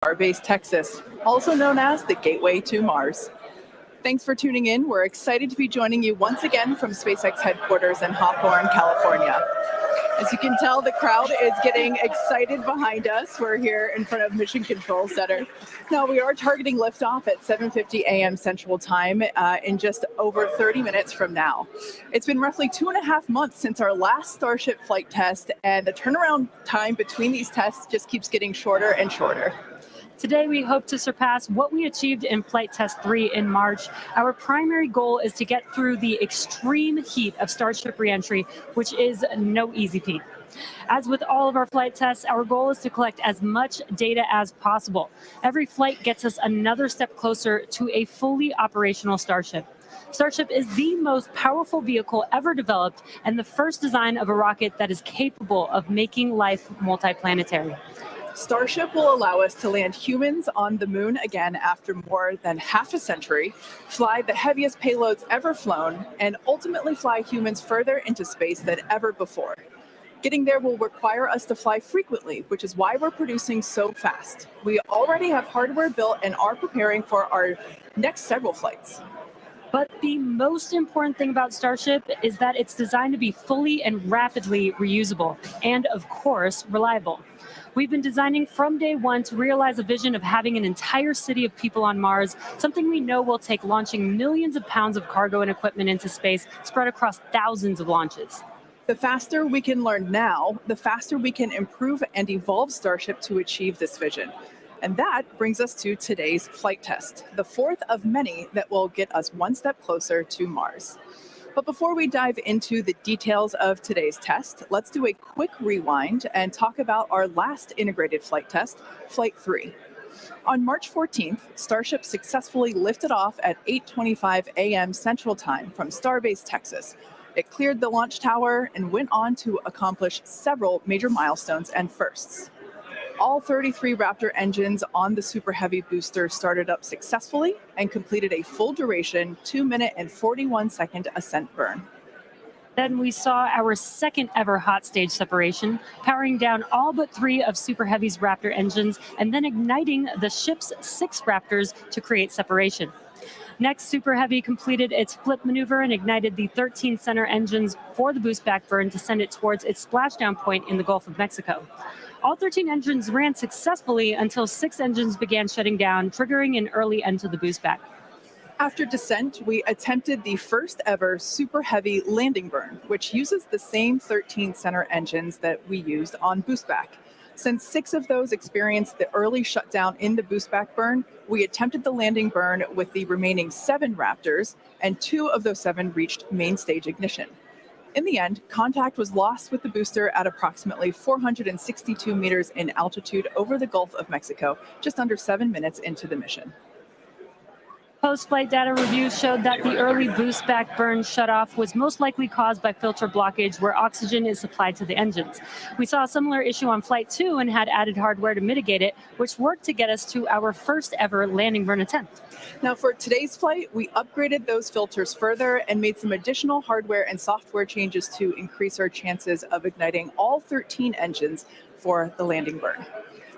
Starbase, Texas, also known as the Gateway to Mars. Thanks for tuning in. We're excited to be joining you once again from SpaceX headquarters in Hawthorne, California. As you can tell, the crowd is getting excited behind us. We're here in front of Mission Control Center. Now, we are targeting liftoff at 7:50 a.m. Central Time in just over 30 minutes from now. It's been roughly 2.5 months since our last Starship flight test, and the turnaround time between these tests just keeps getting shorter and shorter. Today, we hope to surpass what we achieved in Flight Test 3 in March. Our primary goal is to get through the extreme heat of Starship reentry, which is no easy feat. As with all of our flight tests, our goal is to collect as much data as possible. Every flight gets us another step closer to a fully operational Starship. Starship is the most powerful vehicle ever developed and the first design of a rocket that is capable of making life multiplanetary. Starship will allow us to land humans on the moon again after more than half a century, fly the heaviest payloads ever flown, and ultimately fly humans further into space than ever before. Getting there will require us to fly frequently, which is why we're producing so fast. We already have hardware built and are preparing for our next several flights. But the most important thing about Starship is that it's designed to be fully and rapidly reusable, and of course, reliable. We've been designing from day one to realize a vision of having an entire city of people on Mars, something we know will take launching millions of pounds of cargo and equipment into space spread across thousands of launches. The faster we can learn now, the faster we can improve and evolve Starship to achieve this vision. And that brings us to today's flight test, the fourth of many that will get us one step closer to Mars. But before we dive into the details of today's test, let's do a quick rewind and talk about our last integrated flight test, Flight 3. On March 14th, Starship successfully lifted off at 8:25 a.m. Central Time from Starbase, Texas. It cleared the launch tower and went on to accomplish several major milestones and firsts. All 33 Raptor engines on the Super Heavy booster started up successfully and completed a full duration 2-minute and 41-second ascent burn. Then we saw our second ever hot stage separation, powering down all but 3 of Super Heavy's Raptor engines and then igniting the ship's 6 Raptors to create separation. Next, Super Heavy completed its flip maneuver and ignited the 13 center engines for the boost back burn to send it towards its splashdown point in the Gulf of Mexico. All 13 engines ran successfully until 6 engines began shutting down, triggering an early end to the boost back. After descent, we attempted the first ever Super Heavy landing burn, which uses the same 13 center engines that we used on boost back. Since 6 of those experienced the early shutdown in the boost back burn, we attempted the landing burn with the remaining 7 Raptors, and 2 of those 7 reached main stage ignition. In the end, contact was lost with the booster at approximately 462 meters in altitude over the Gulf of Mexico, just under 7 minutes into the mission. Post-flight data reviews showed that the early boost back burn shutoff was most likely caused by filter blockage where oxygen is supplied to the engines. We saw a similar issue on Flight 2 and had added hardware to mitigate it, which worked to get us to our first ever landing burn attempt. Now for today's flight, we upgraded those filters further and made some additional hardware and software changes to increase our chances of igniting all 13 engines for the landing burn.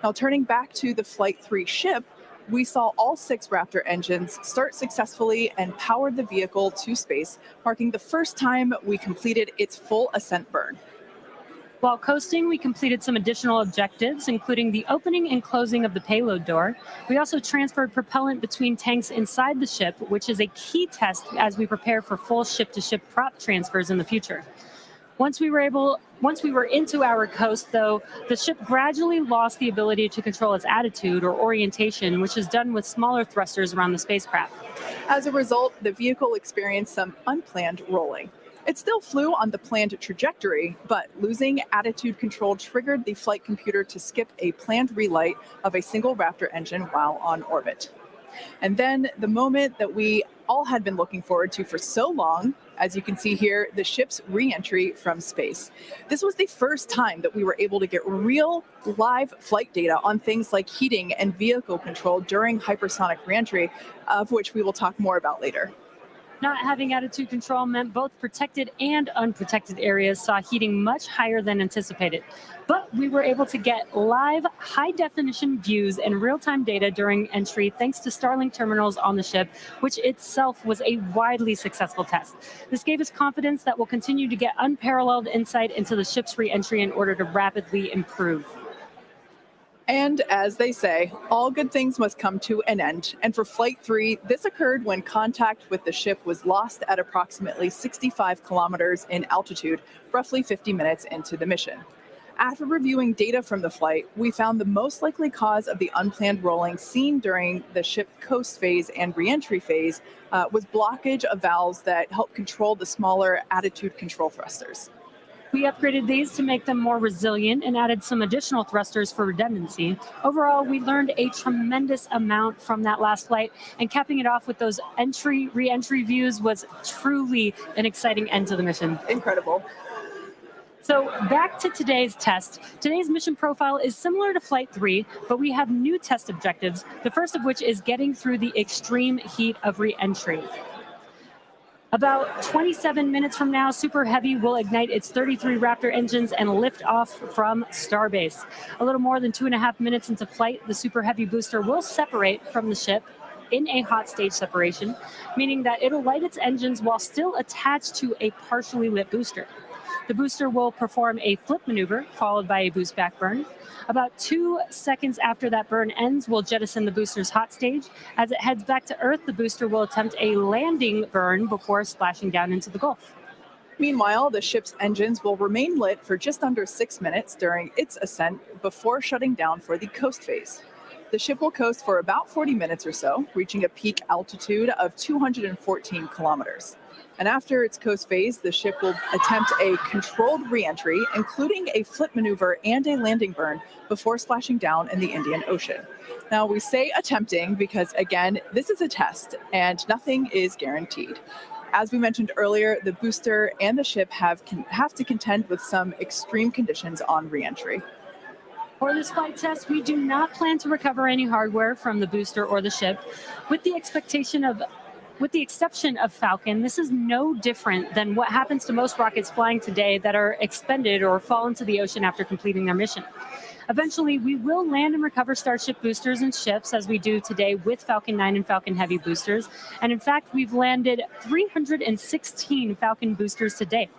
Now turning back to the Flight 3 ship, we saw all 6 Raptor engines start successfully and powered the vehicle to space, marking the first time we completed its full ascent burn. While coasting, we completed some additional objectives, including the opening and closing of the payload door. We also transferred propellant between tanks inside the ship, which is a key test as we prepare for full ship-to-ship prop transfers in the future. Once we were into our coast, though, the ship gradually lost the ability to control its attitude or orientation, which is done with smaller thrusters around the spacecraft. As a result, the vehicle experienced some unplanned rolling. It still flew on the planned trajectory, but losing attitude control triggered the flight computer to skip a planned relight of a single Raptor engine while on orbit. And then the moment that we all had been looking forward to for so long, as you can see here, the ship's re-entry from space. This was the first time that we were able to get real live flight data on things like heating and vehicle control during hypersonic re-entry, of which we will talk more about later. Not having attitude control meant both protected and unprotected areas saw heating much higher than anticipated. But we were able to get live, high-definition views and real-time data during entry thanks to Starlink terminals on the ship, which itself was a widely successful test. This gave us confidence that we'll continue to get unparalleled insight into the ship's re-entry in order to rapidly improve. And as they say, all good things must come to an end. And for Flight 3, this occurred when contact with the ship was lost at approximately 65 kilometers in altitude, roughly 50 minutes into the mission. After reviewing data from the flight, we found the most likely cause of the unplanned rolling seen during the ship coast phase and reentry phase was blockage of valves that help control the smaller attitude control thrusters. We upgraded these to make them more resilient and added some additional thrusters for redundancy. Overall, we learned a tremendous amount from that last flight, and capping it off with those re-entry views was truly an exciting end to the mission. Incredible. So back to today's test. Today's mission profile is similar to Flight 3, but we have new test objectives, the first of which is getting through the extreme heat of re-entry. About 27 minutes from now, Super Heavy will ignite its 33 Raptor engines and lift off from Starbase. A little more than 2.5 minutes into flight, the Super Heavy booster will separate from the ship in a hot stage separation, meaning that it'll light its engines while still attached to a partially lit booster. The booster will perform a flip maneuver, followed by a boost back burn. About 2 seconds after that burn ends, we'll jettison the booster's hot stage. As it heads back to Earth, the booster will attempt a landing burn before splashing down into the Gulf. Meanwhile, the ship's engines will remain lit for just under 6 minutes during its ascent before shutting down for the coast phase. The ship will coast for about 40 minutes or so, reaching a peak altitude of 214 kilometers. And after its coast phase, the ship will attempt a controlled re-entry, including a flip maneuver and a landing burn before splashing down in the Indian Ocean. Now, we say attempting because, again, this is a test and nothing is guaranteed. As we mentioned earlier, the booster and the ship have to contend with some extreme conditions on re-entry. For this flight test, we do not plan to recover any hardware from the booster or the ship, with the exception of Falcon. This is no different than what happens to most rockets flying today that are expended or fall into the ocean after completing their mission. Eventually, we will land and recover Starship boosters and ships as we do today with Falcon 9 and Falcon Heavy boosters. And in fact, we've landed 316 Falcon boosters to date.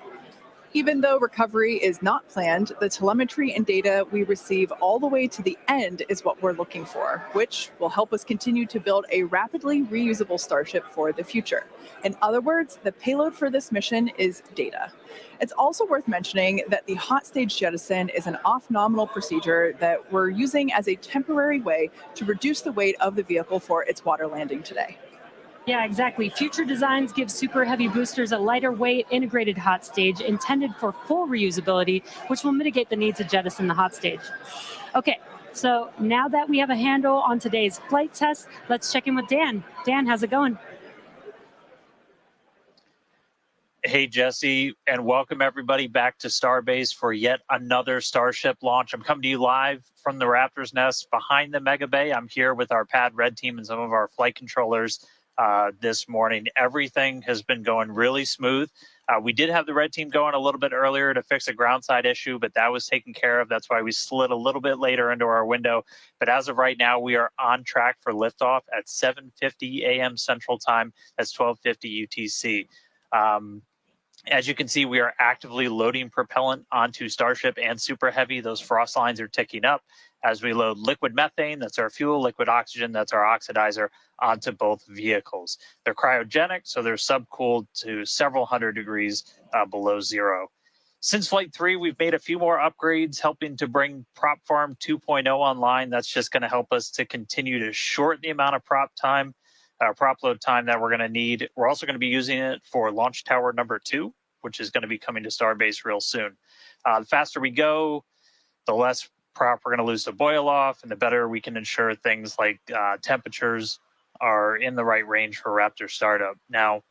Even though recovery is not planned, the telemetry and data we receive all the way to the end is what we're looking for, which will help us continue to build a rapidly reusable Starship for the future. In other words, the payload for this mission is data. It's also worth mentioning that the hot stage jettison is an off-nominal procedure that we're using as a temporary way to reduce the weight of the vehicle for its water landing today. Yeah, exactly. Future designs give Super Heavy boosters a lighter weight integrated hot stage intended for full reusability, which will mitigate the need to jettison the hot stage. Okay, so now that we have a handle on today's flight test, let's check in with Dan. Dan, how's it going? Hey, Jesse, and welcome everybody back to Starbase for yet another Starship launch. I'm coming to you live from the Raptor's Nest behind the Mega Bay. I'm here with our Pad Red team and some of our flight controllers this morning. Everything has been going really smooth. We did have the red team going a little bit earlier to fix a ground side issue, but that was taken care of. That's why we slid a little bit later into our window. But as of right now, we are on track for liftoff at 7:50 a.m. Central Time. That's 12:50 UTC. As you can see, we are actively loading propellant onto Starship and Super Heavy. Those frost lines are ticking up as we load liquid methane, that's our fuel, liquid oxygen, that's our oxidizer, onto both vehicles. They're cryogenic, so they're subcooled to several hundred degrees below zero. Since Flight 3, we've made a few more upgrades, helping to bring Prop Farm 2.0 online. That's just going to help us to continue to shorten the amount of prop load time that we're going to need. We're also going to be using it for Launch Tower number 2, which is going to be coming to Starbase real soon. The faster we go, the less prop we're going to lose to boil off, and the better we can ensure things like temperatures are in the right range for Raptor startup. Now,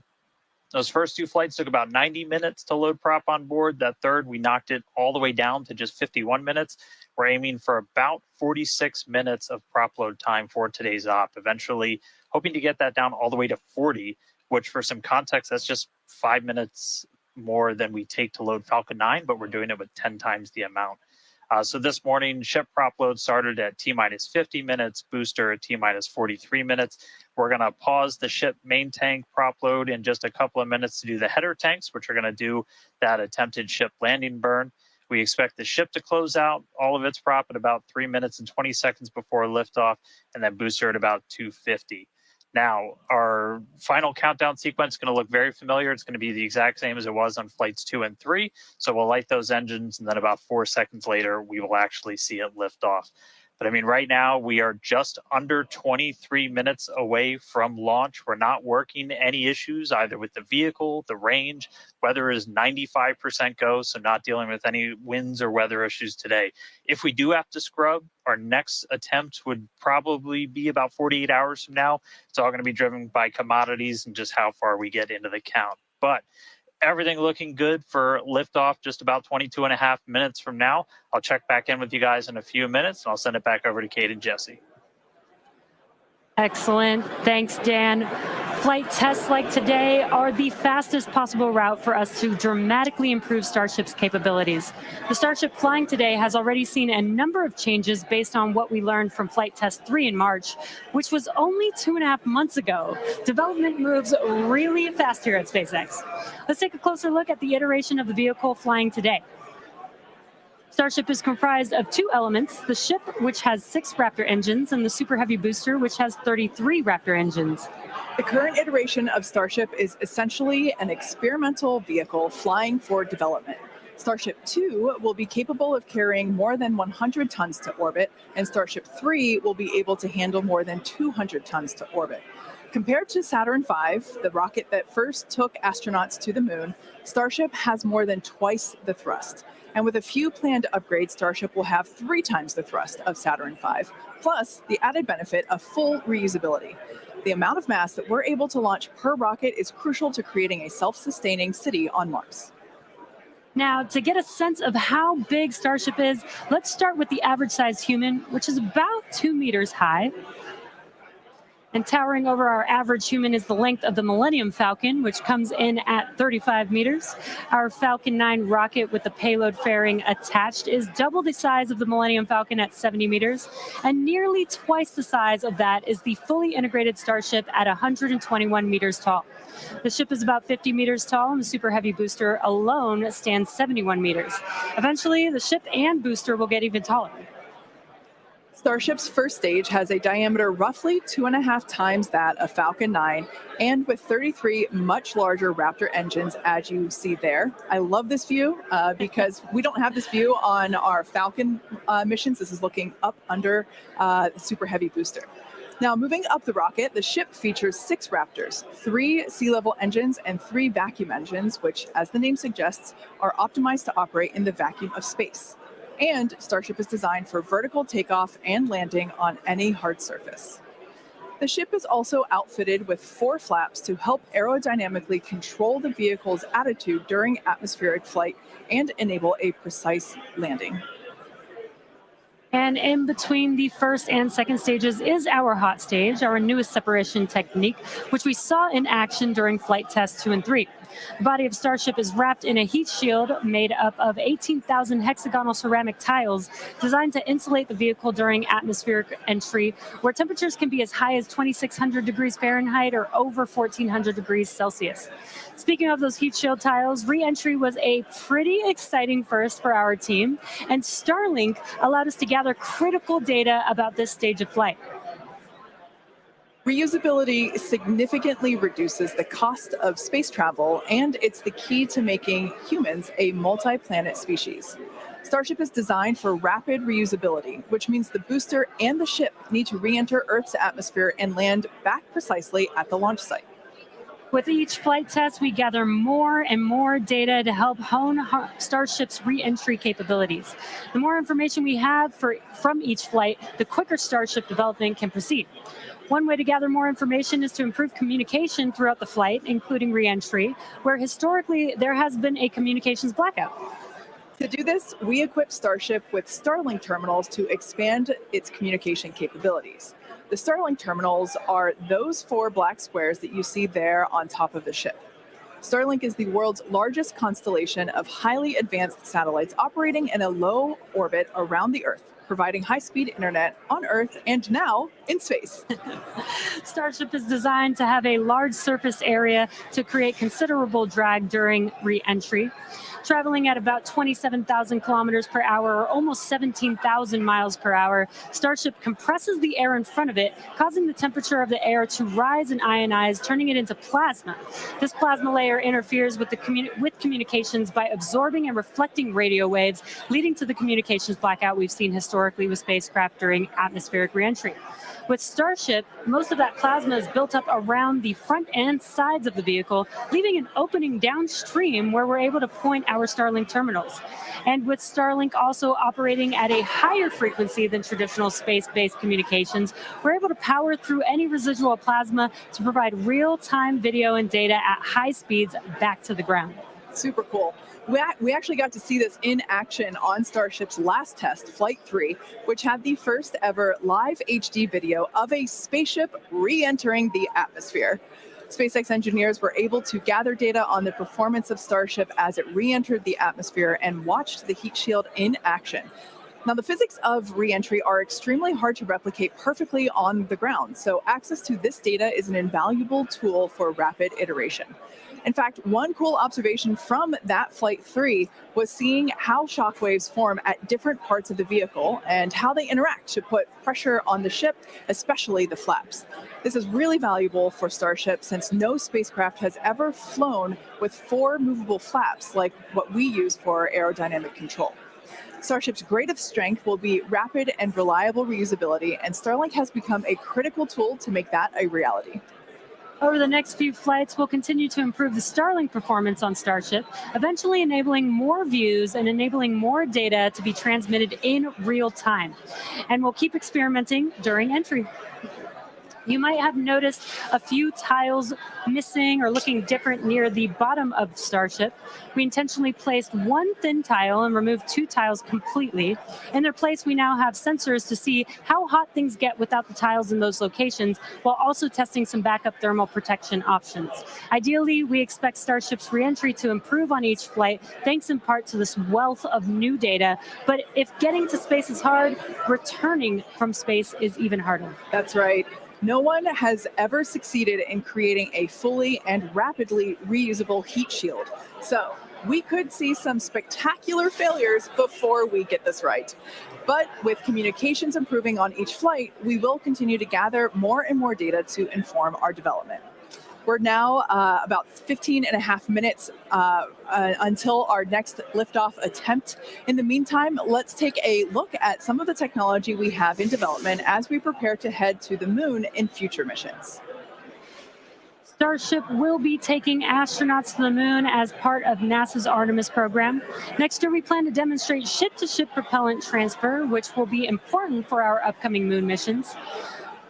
those first 2 flights took about 90 minutes to load prop on board. That third, we knocked it all the way down to just 51 minutes. We're aiming for about 46 minutes of prop load time for today's op, eventually hoping to get that down all the way to 40 which for some context, that's just 5 minutes more than we take to load Falcon 9, but we're doing it with 10 times the amount. So this morning, ship prop load started at T-minus 50 minutes, booster at T-minus 43 minutes. We're going to pause the ship main tank prop load in just a couple of minutes to do the header tanks, which are going to do that attempted ship landing burn. We expect the ship to close out all of its prop at about 3 minutes and 20 seconds before liftoff, and then booster at about 2:50. Now, our final countdown sequence is going to look very familiar. It's going to be the exact same as it was on flights 2 and 3. So we'll light those engines, and then about 4 seconds later, we will actually see it lift off. But I mean, right now, we are just under 23 minutes away from launch. We're not working any issues either with the vehicle, the range. Weather is 95% go, so not dealing with any winds or weather issues today. If we do have to scrub, our next attempt would probably be about 48 hours from now. It's all going to be driven by commodities and just how far we get into the count. But everything looking good for liftoff just about 22 and a half minutes from now. I'll check back in with you guys in a few minutes, and I'll send it back over to Kate and Jesse. Excellent. Thanks, Dan. Flight tests like today are the fastest possible route for us to dramatically improve Starship's capabilities. The Starship flying today has already seen a number of changes based on what we learned from Flight Test 3 in March, which was only 2.5 months ago. Development moves really fast here at SpaceX. Let's take a closer look at the iteration of the vehicle flying today. Starship is comprised of 2 elements, the ship, which has 6 Raptor engines, and the Super Heavy booster, which has 33 Raptor engines. The current iteration of Starship is essentially an experimental vehicle flying for development. Starship 2 will be capable of carrying more than 100 tons to orbit, and Starship 3 will be able to handle more than 200 tons to orbit. Compared to Saturn V, the rocket that first took astronauts to the moon, Starship has more than twice the thrust. And with a few planned upgrades, Starship will have 3 times the thrust of Saturn V, plus the added benefit of full reusability. The amount of mass that we're able to launch per rocket is crucial to creating a self-sustaining city on Mars. Now, to get a sense of how big Starship is, let's start with the average-sized human, which is about 2 meters high. And towering over our average human is the length of the Millennium Falcon, which comes in at 35 meters. Our Falcon 9 rocket with the payload fairing attached is double the size of the Millennium Falcon at 70 meters, and nearly twice the size of that is the fully integrated Starship at 121 meters tall. The ship is about 50 meters tall, and the Super Heavy booster alone stands 71 meters. Eventually, the ship and booster will get even taller. Starship's first stage has a diameter roughly 2.5 times that of Falcon 9, and with 33 much larger Raptor engines, as you see there. I love this view because we don't have this view on our Falcon missions. This is looking up under the Super Heavy booster. Now, moving up the rocket, the ship features 6 Raptors, 3 sea-level engines, and 3 vacuum engines, which, as the name suggests, are optimized to operate in the vacuum of space. And Starship is designed for vertical takeoff and landing on any hard surface. The ship is also outfitted with 4 flaps to help aerodynamically control the vehicle's attitude during atmospheric flight and enable a precise landing. And in between the first and second stages is our hot stage, our newest separation technique, which we saw in action during flight tests 2 and 3. The body of Starship is wrapped in a heat shield made up of 18,000 hexagonal ceramic tiles designed to insulate the vehicle during atmospheric entry, where temperatures can be as high as 2,600 degrees Fahrenheit or over 1,400 degrees Celsius. Speaking of those heat shield tiles, re-entry was a pretty exciting first for our team, and Starlink allowed us to gather critical data about this stage of flight. Reusability significantly reduces the cost of space travel, and it's the key to making humans a multi-planet species. Starship is designed for rapid reusability, which means the booster and the ship need to re-enter Earth's atmosphere and land back precisely at the launch site. With each flight test, we gather more and more data to help hone Starship's re-entry capabilities. The more information we have from each flight, the quicker Starship development can proceed. One way to gather more information is to improve communication throughout the flight, including re-entry, where historically there has been a communications blackout. To do this, we equipped Starship with Starlink terminals to expand its communication capabilities. The Starlink terminals are those 4 black squares that you see there on top of the ship. Starlink is the world's largest constellation of highly advanced satellites operating in a low orbit around the Earth, providing high-speed internet on Earth and now in space. Starship is designed to have a large surface area to create considerable drag during re-entry. Traveling at about 27,000 kilometers per hour, or almost 17,000 miles per hour, Starship compresses the air in front of it, causing the temperature of the air to rise and ionize, turning it into plasma. This plasma layer interferes with communications by absorbing and reflecting radio waves, leading to the communications blackout we've seen historically with spacecraft during atmospheric reentry. With Starship, most of that plasma is built up around the front and sides of the vehicle, leaving an opening downstream where we're able to point our Starlink terminals. And with Starlink also operating at a higher frequency than traditional space-based communications, we're able to power through any residual plasma to provide real-time video and data at high speeds back to the ground. Super cool. We actually got to see this in action on Starship's last test, Flight 3, which had the first ever live HD video of a spaceship re-entering the atmosphere. SpaceX engineers were able to gather data on the performance of Starship as it re-entered the atmosphere and watched the heat shield in action. Now, the physics of re-entry are extremely hard to replicate perfectly on the ground, so access to this data is an invaluable tool for rapid iteration. In fact, one cool observation from that Flight 3 was seeing how shockwaves form at different parts of the vehicle and how they interact to put pressure on the ship, especially the flaps. This is really valuable for Starship since no spacecraft has ever flown with 4 movable flaps like what we use for aerodynamic control. Starship's greatest strength will be rapid and reliable reusability, and Starlink has become a critical tool to make that a reality. Over the next few flights, we'll continue to improve the Starlink performance on Starship, eventually enabling more views and enabling more data to be transmitted in real time. And we'll keep experimenting during entry. You might have noticed a few tiles missing or looking different near the bottom of Starship. We intentionally placed one thin tile and removed 2 tiles completely. In their place, we now have sensors to see how hot things get without the tiles in those locations, while also testing some backup thermal protection options. Ideally, we expect Starship's reentry to improve on each flight, thanks in part to this wealth of new data. But if getting to space is hard, returning from space is even harder. That's right. No one has ever succeeded in creating a fully and rapidly reusable heat shield. So we could see some spectacular failures before we get this right. But with communications improving on each flight, we will continue to gather more and more data to inform our development. We're now about 15 and a half minutes until our next liftoff attempt. In the meantime, let's take a look at some of the technology we have in development as we prepare to head to the moon in future missions. Starship will be taking astronauts to the moon as part of NASA's Artemis program. Next year, we plan to demonstrate ship-to-ship propellant transfer, which will be important for our upcoming moon missions.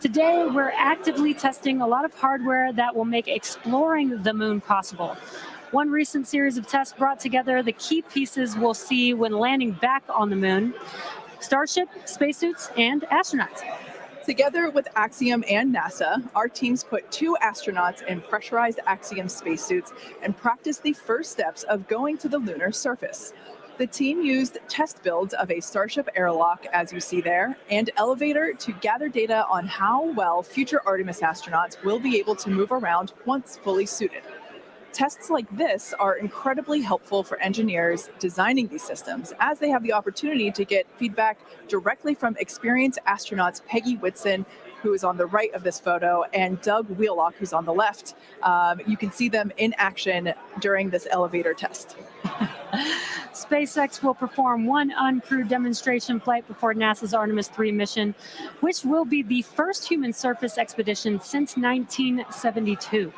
Today, we're actively testing a lot of hardware that will make exploring the moon possible. One recent series of tests brought together the key pieces we'll see when landing back on the moon: Starship, spacesuits, and astronauts. Together with Axiom and NASA, our teams put 2 astronauts in pressurized Axiom spacesuits and practiced the first steps of going to the lunar surface. The team used test builds of a Starship airlock, as you see there, and elevator to gather data on how well future Artemis astronauts will be able to move around once fully suited. Tests like this are incredibly helpful for engineers designing these systems, as they have the opportunity to get feedback directly from experienced astronauts Peggy Whitson, who is on the right of this photo, and Doug Wheelock, who's on the left. You can see them in action during this elevator test. SpaceX will perform one uncrewed demonstration flight before NASA's Artemis 3 mission, which will be the first human surface expedition since 1972.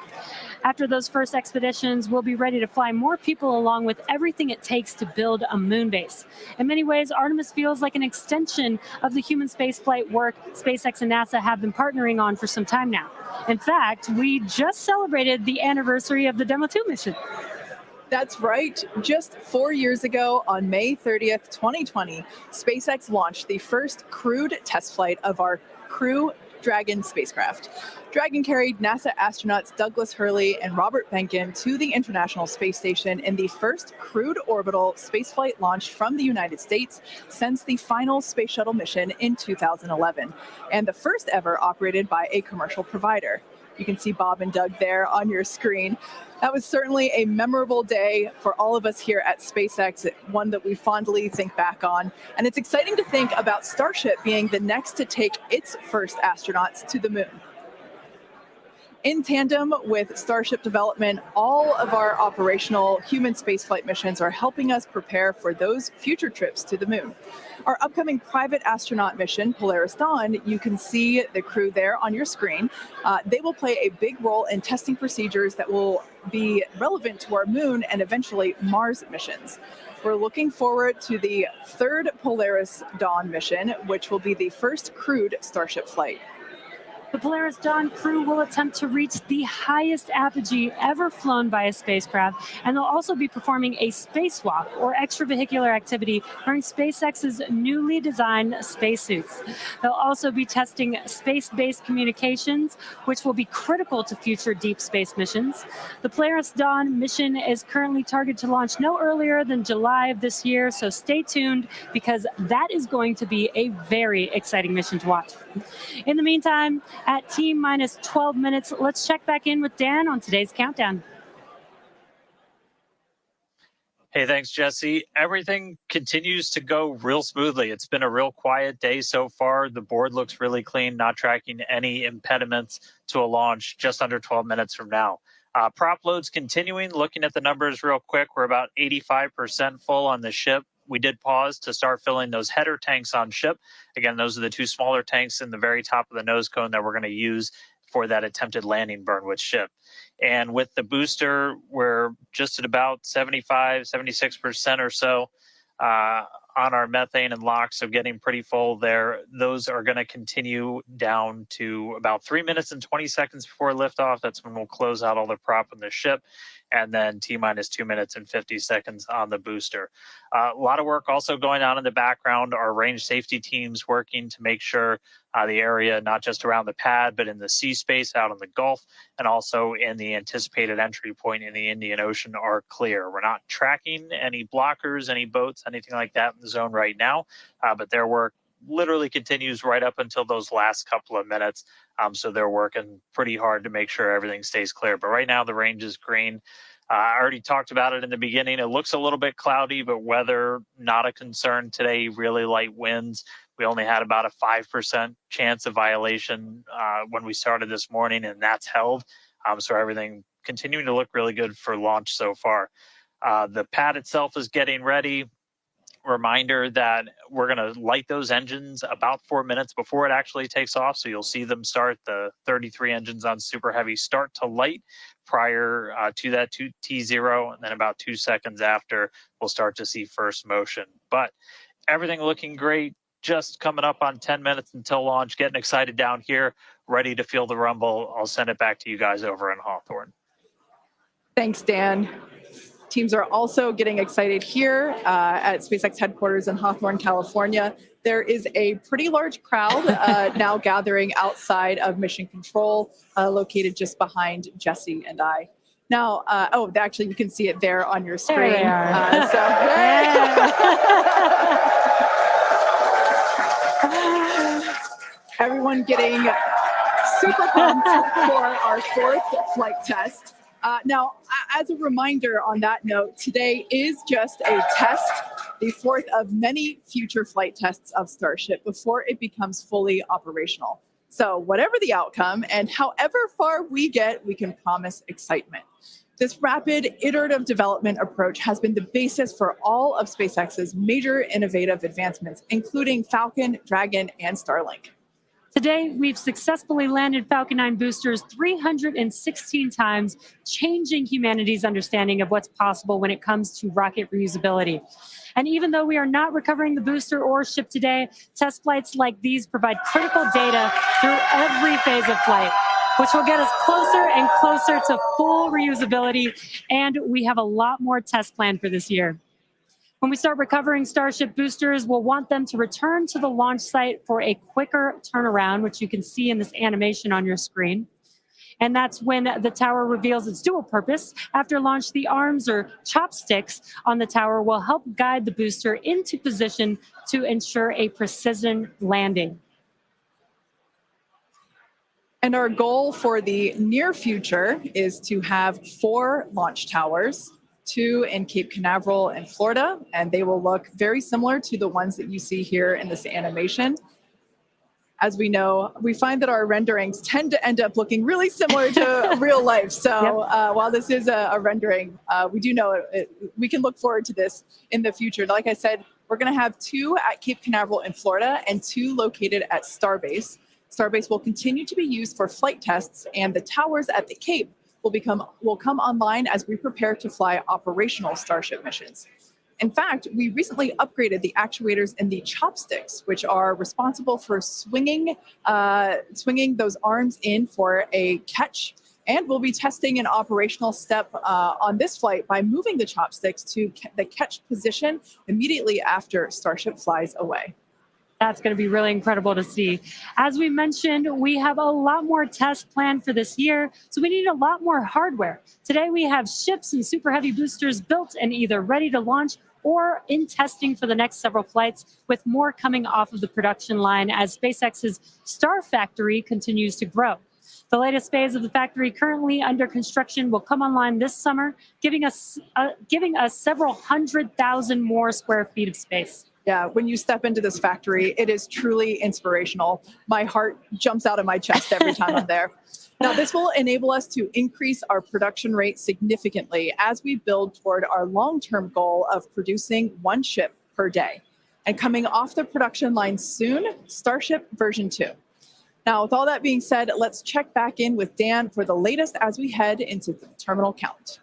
After those first expeditions, we'll be ready to fly more people along with everything it takes to build a moon base. In many ways, Artemis feels like an extension of the human spaceflight work SpaceX and NASA have been partnering on for some time now. In fact, we just celebrated the anniversary of the Demo 2 mission. That's right. Just 4 years ago, on May 30th, 2020, SpaceX launched the first crewed test flight of our Crew Dragon spacecraft. Dragon carried NASA astronauts Douglas Hurley and Robert Behnken to the International Space Station in the first crewed orbital spaceflight launched from the United States since the final space shuttle mission in 2011, and the first ever operated by a commercial provider. You can see Bob and Doug there on your screen. That was certainly a memorable day for all of us here at SpaceX, one that we fondly think back on. And it's exciting to think about Starship being the next to take its first astronauts to the moon. In tandem with Starship development, all of our operational human spaceflight missions are helping us prepare for those future trips to the moon. Our upcoming private astronaut mission, Polaris Dawn, you can see the crew there on your screen. They will play a big role in testing procedures that will be relevant to our moon and eventually Mars missions. We're looking forward to the third Polaris Dawn mission, which will be the first crewed Starship flight. The Polaris Dawn crew will attempt to reach the highest apogee ever flown by a spacecraft, and they'll also be performing a spacewalk or extravehicular activity wearing SpaceX's newly designed spacesuits. They'll also be testing space-based communications, which will be critical to future deep space missions. The Polaris Dawn mission is currently targeted to launch no earlier than July of this year, so stay tuned because that is going to be a very exciting mission to watch. In the meantime, at T-minus 12 minutes, let's check back in with Dan on today's countdown. Hey, thanks, Jesse. Everything continues to go real smoothly. It's been a real quiet day so far. The board looks really clean, not tracking any impediments to a launch just under 12 minutes from now. Prop loads continuing. Looking at the numbers real quick, we're about 85% full on the ship. We did pause to start filling those header tanks on ship. Again, those are the two smaller tanks in the very top of the nose cone that we're going to use for that attempted landing burn with ship. And with the booster, we're just at about 75, 76% or so on our methane and LOX, so getting pretty full there. Those are going to continue down to about 3 minutes and 20 seconds before liftoff. That's when we'll close out all the prop on the ship. And then T-minus 2 minutes and 50 seconds on the booster. A lot of work also going on in the background. Our range safety teams working to make sure the area, not just around the pad, but in the sea space out in the Gulf, and also in the anticipated entry point in the Indian Ocean are clear. We're not tracking any blockers, any boats, anything like that in the zone right now, but their work literally continues right up until those last couple of minutes. So they're working pretty hard to make sure everything stays clear. But right now the range is green. I already talked about it in the beginning. It looks a little bit cloudy, but weather not a concern today. Really light winds. We only had about a 5% chance of violation when we started this morning, and that's held. So everything continuing to look really good for launch so far. The pad itself is getting ready. Reminder that we're going to light those engines about 4 minutes before it actually takes off. So you'll see them start. The 33 engines on Super Heavy start to light prior to that T0. And then about 2 seconds after, we'll start to see first motion. But everything looking great. Just coming up on 10 minutes until launch. Getting excited down here. Ready to feel the rumble. I'll send it back to you guys over in Hawthorne. Thanks, Dan. Teams are also getting excited here at SpaceX headquarters in Hawthorne, California. There is a pretty large crowd now gathering outside of Mission Control, located just behind Jesse and I. Now, actually, you can see it there on your screen. There they are. Everyone getting super pumped for our fourth flight test. Now, as a reminder on that note, today is just a test, the fourth of many future flight tests of Starship before it becomes fully operational. So whatever the outcome and however far we get, we can promise excitement. This rapid iterative development approach has been the basis for all of SpaceX's major innovative advancements, including Falcon, Dragon, and Starlink. Today, we've successfully landed Falcon 9 boosters 316 times, changing humanity's understanding of what's possible when it comes to rocket reusability. And even though we are not recovering the booster or ship today, test flights like these provide critical data through every phase of flight, which will get us closer and closer to full reusability. And we have a lot more tests planned for this year. When we start recovering Starship boosters, we'll want them to return to the launch site for a quicker turnaround, which you can see in this animation on your screen. And that's when the tower reveals its dual purpose. After launch, the arms or chopsticks on the tower will help guide the booster into position to ensure a precision landing. And our goal for the near future is to have 4 launch towers, 2 in Cape Canaveral in Florida, and they will look very similar to the ones that you see here in this animation. As we know, we find that our renderings tend to end up looking really similar to real life. So while this is a rendering, we do know we can look forward to this in the future. Like I said, we're going to have 2 at Cape Canaveral in Florida and 2 located at Starbase. Starbase will continue to be used for flight tests, and the towers at the Cape will come online as we prepare to fly operational Starship missions. In fact, we recently upgraded the actuators in the chopsticks, which are responsible for swinging those arms in for a catch. And we'll be testing an operational step on this flight by moving the chopsticks to the catch position immediately after Starship flies away. That's going to be really incredible to see. As we mentioned, we have a lot more tests planned for this year, so we need a lot more hardware. Today, we have ships and Super Heavy boosters built and either ready to launch or in testing for the next several flights, with more coming off of the production line as SpaceX's Star Factory continues to grow. The latest phase of the factory currently under construction will come online this summer, giving us several 100,000 more square feet of space. Yeah, when you step into this factory, it is truly inspirational. My heart jumps out of my chest every time I'm there. Now, this will enable us to increase our production rate significantly as we build toward our long-term goal of producing 1 ship per day. And coming off the production line soon, Starship version 2. Now, with all that being said, let's check back in with Dan for the latest as we head into the terminal count.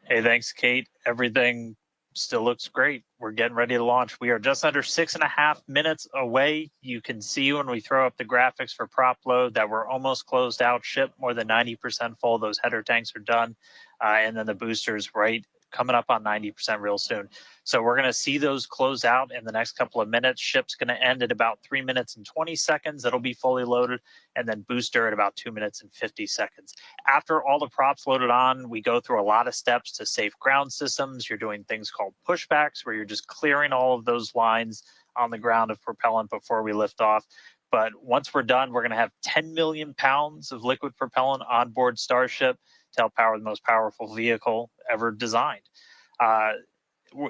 Hey, thanks, Kate. Everything still looks great. We're getting ready to launch. We are just under 6.5 minutes away. You can see when we throw up the graphics for prop load that we're almost closed out. Ship more than 90% full. Those header tanks are done. And then the boosters coming up on 90% real soon. So we're going to see those close out in the next couple of minutes. Ship's going to end at about 3 minutes and 20 seconds. It'll be fully loaded. And then booster at about 2 minutes and 50 seconds. After all the props loaded on, we go through a lot of steps to safe ground systems. You're doing things called pushbacks, where you're just clearing all of those lines on the ground of propellant before we lift off. But once we're done, we're going to have 10 million pounds of liquid propellant on board Starship to help power the most powerful vehicle ever designed.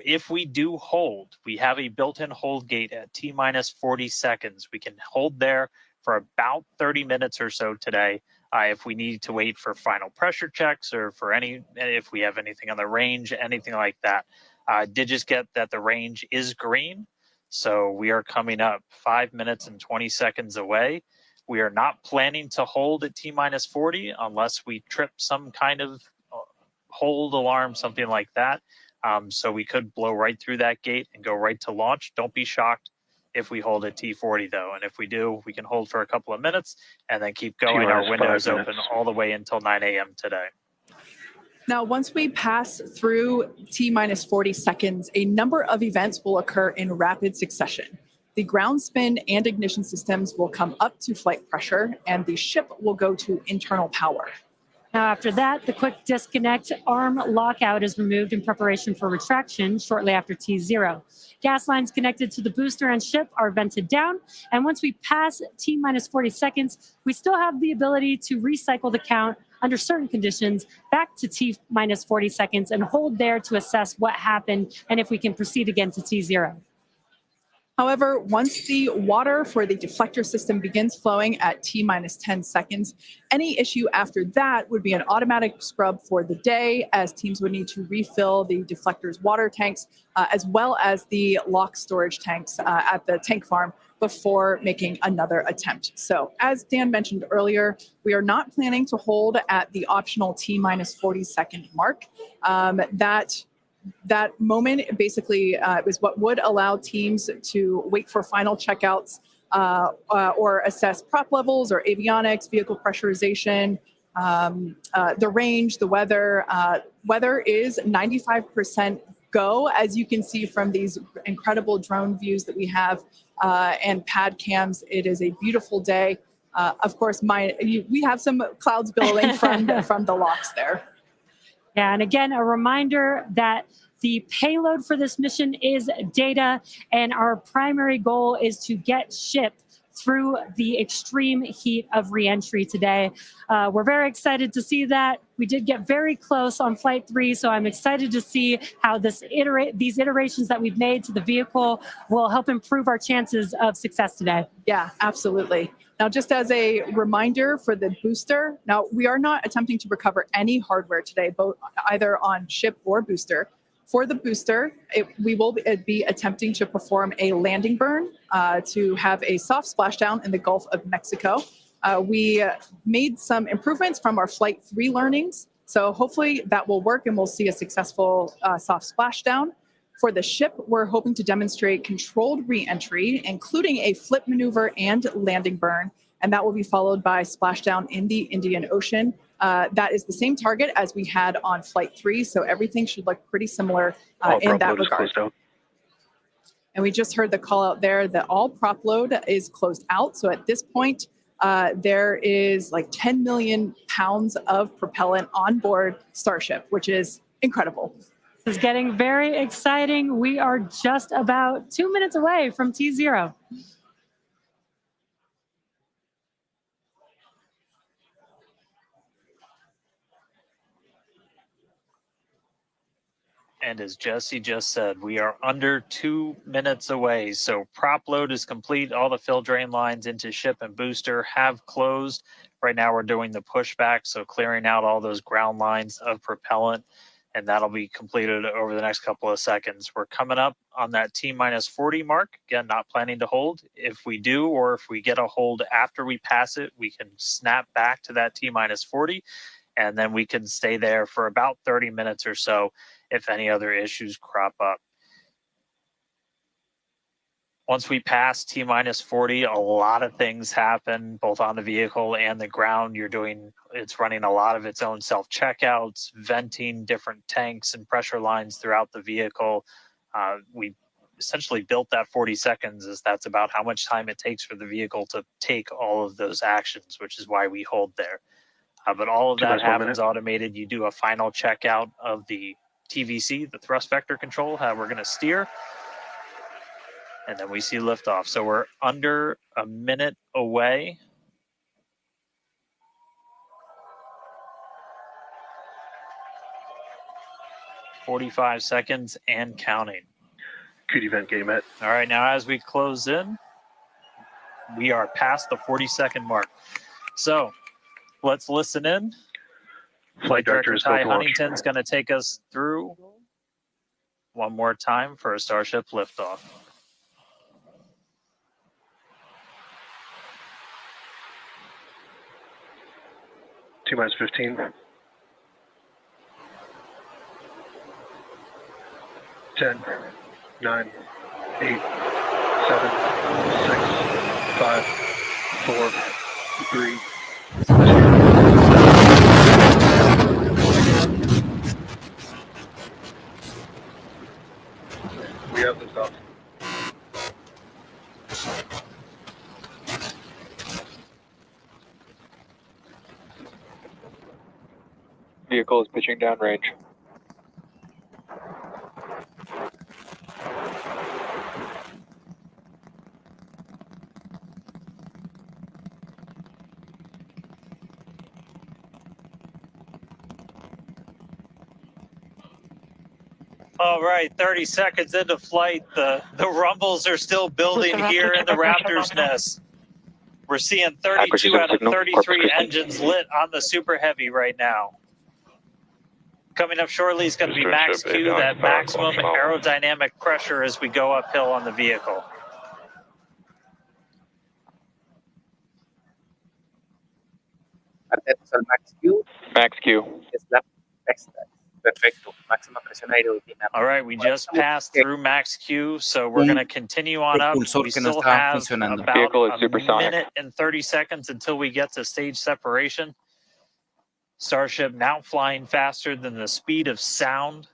If we do hold, we have a built-in hold gate at T-minus 40 seconds. We can hold there for about 30 minutes or so today. If we need to wait for final pressure checks or for if we have anything on the range, anything like that. Did just get that the range is green. So we are coming up 5 minutes and 20 seconds away. We are not planning to hold at T-minus 40 unless we trip some kind of hold alarm, something like that. So we could blow right through that gate and go right to launch. Don't be shocked if we hold at T40 though. And if we do, we can hold for a couple of minutes and then keep going. Our window is open all the way until 9 a.m. today. Now, once we pass through T-minus 40 seconds, a number of events will occur in rapid succession. The ground spin and ignition systems will come up to flight pressure, and the ship will go to internal power. Now, after that, the quick disconnect arm lockout is removed in preparation for retraction shortly after T0. Gas lines connected to the booster and ship are vented down, and once we pass T-minus 40 seconds, we still have the ability to recycle the count under certain conditions back to T-minus 40 seconds and hold there to assess what happened and if we can proceed again to T0. However, once the water for the deflector system begins flowing at T-minus 10 seconds, any issue after that would be an automatic scrub for the day, as teams would need to refill the deflector's water tanks, as well as the lock storage tanks at the tank farm before making another attempt. So as Dan mentioned earlier, we are not planning to hold at the optional T-minus 40 second mark. That moment basically is what would allow teams to wait for final checkouts or assess prop levels or avionics, vehicle pressurization, the range, the weather. Weather is 95% go, as you can see from these incredible drone views that we have and pad cams. It is a beautiful day. Of course, we have some clouds billowing from the locks there. Yeah, and again, a reminder that the payload for this mission is data, and our primary goal is to get ship through the extreme heat of reentry today. We're very excited to see that. We did get very close on Flight 3, so I'm excited to see how these iterations that we've made to the vehicle will help improve our chances of success today. Yeah, absolutely. Now, just as a reminder for the booster, now we are not attempting to recover any hardware today, both either on ship or booster. For the booster, we will be attempting to perform a landing burn to have a soft splashdown in the Gulf of Mexico. We made some improvements from our Flight 3 learnings, so hopefully that will work and we'll see a successful soft splashdown. For the ship, we're hoping to demonstrate controlled re-entry, including a flip maneuver and landing burn, and that will be followed by splashdown in the Indian Ocean. That is the same target as we had on Flight 3, so everything should look pretty similar in that regard. And we just heard the call out there that all prop load is closed out, so at this point, there is like 10 million pounds of propellant on board Starship, which is incredible. This is getting very exciting. We are just about 2 minutes away from T0. And as Jesse just said, we are under 2 minutes away. So prop load is complete. All the fill drain lines into ship and booster have closed. Right now we're doing the pushback, so clearing out all those ground lines of propellant, and that'll be completed over the next couple of seconds. We're coming up on that T-minus 40 mark. Again, not planning to hold. If we do, or if we get a hold after we pass it, we can snap back to that T-minus 40, and then we can stay there for about 30 minutes or so if any other issues crop up. Once we pass T-minus 40, a lot of things happen, both on the vehicle and the ground. It's running a lot of its own self-checkouts, venting different tanks and pressure lines throughout the vehicle. We essentially built that 40 seconds as that's about how much time it takes for the vehicle to take all of those actions, which is why we hold there. But all of that happens automated. You do a final checkout of the TVC, the thrust vector control, how we're going to steer, and then we see liftoff. So we're under a minute away. "45 seconds and counting." Good event, game met. All right, now as we close in, we are past the 40-second mark. So let's listen in. Flight Director Ty Huntington's going to take us through one more time for a Starship liftoff. T-minus 15. 10, 9, 8, 7, 6, 5, 4, 3, 2. We have this off. Vehicle is pitching downrange. All right, 30 seconds into flight. The rumbles are still building here in the Raptor's nest. We're seeing 32 out of 33 engines lit on the Super Heavy right now. Coming up shortly is going to be max Q, that maximum aerodynamic pressure as we go uphill on the vehicle. Attentos al max Q. Max Q. Es la perfecto. Máxima presión aerodinámica. All right, we just passed through max Q, so we're going to continue on up. We still have about a minute and 30 seconds until we get to stage separation. Starship now flying faster than the speed of sound.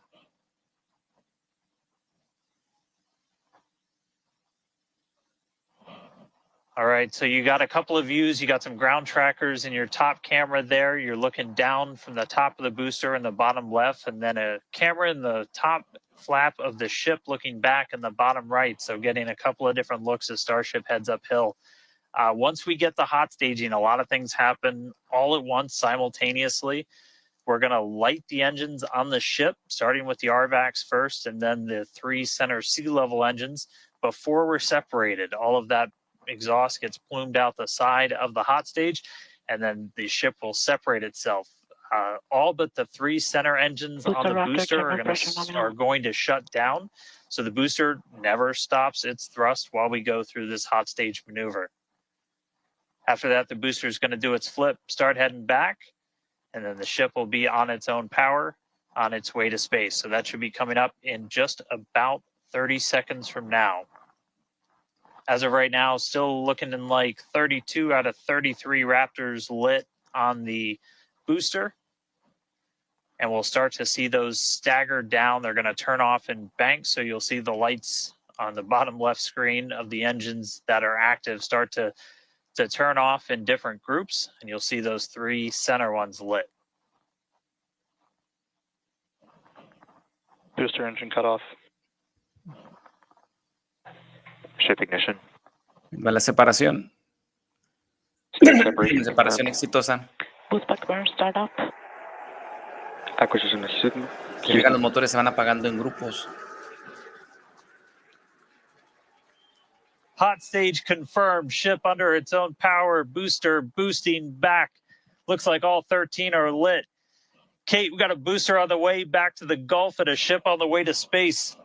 All right, so you got a couple of views. You got some ground trackers in your top camera there. You're looking down from the top of the booster in the bottom left, and then a camera in the top flap of the ship looking back in the bottom right. So getting a couple of different looks as Starship heads uphill. Once we get the hot staging, a lot of things happen all at once simultaneously. We're going to light the engines on the ship, starting with the RVACs first, and then the 3 center sea level engines before we're separated. All of that exhaust gets plumed out the side of the hot stage, and then the ship will separate itself. All but the 3 center engines on the booster are going to shut down. So the booster never stops its thrust while we go through this hot stage maneuver. After that, the booster is going to do its flip, start heading back, and then the ship will be on its own power on its way to space. So that should be coming up in just about 30 seconds from now. As of right now, still looking in like 32 out of 33 Raptors lit on the booster. And we'll start to see those stagger down. They're going to turn off in banks. So you'll see the lights on the bottom left screen of the engines that are active start to turn off in different groups. And you'll see those 3 center ones lit. Booster engine cut off. Ship ignition. Va la separación. Start separation. Separación exitosa. Boost back burn, start up. Acquisition signal. Que llegan los motores, se van apagando en grupos. Hot stage confirmed. Ship under its own power. Booster boosting back. Looks like all 13 are lit. Kate, we got a booster on the way back to the Gulf and a ship on the way to space.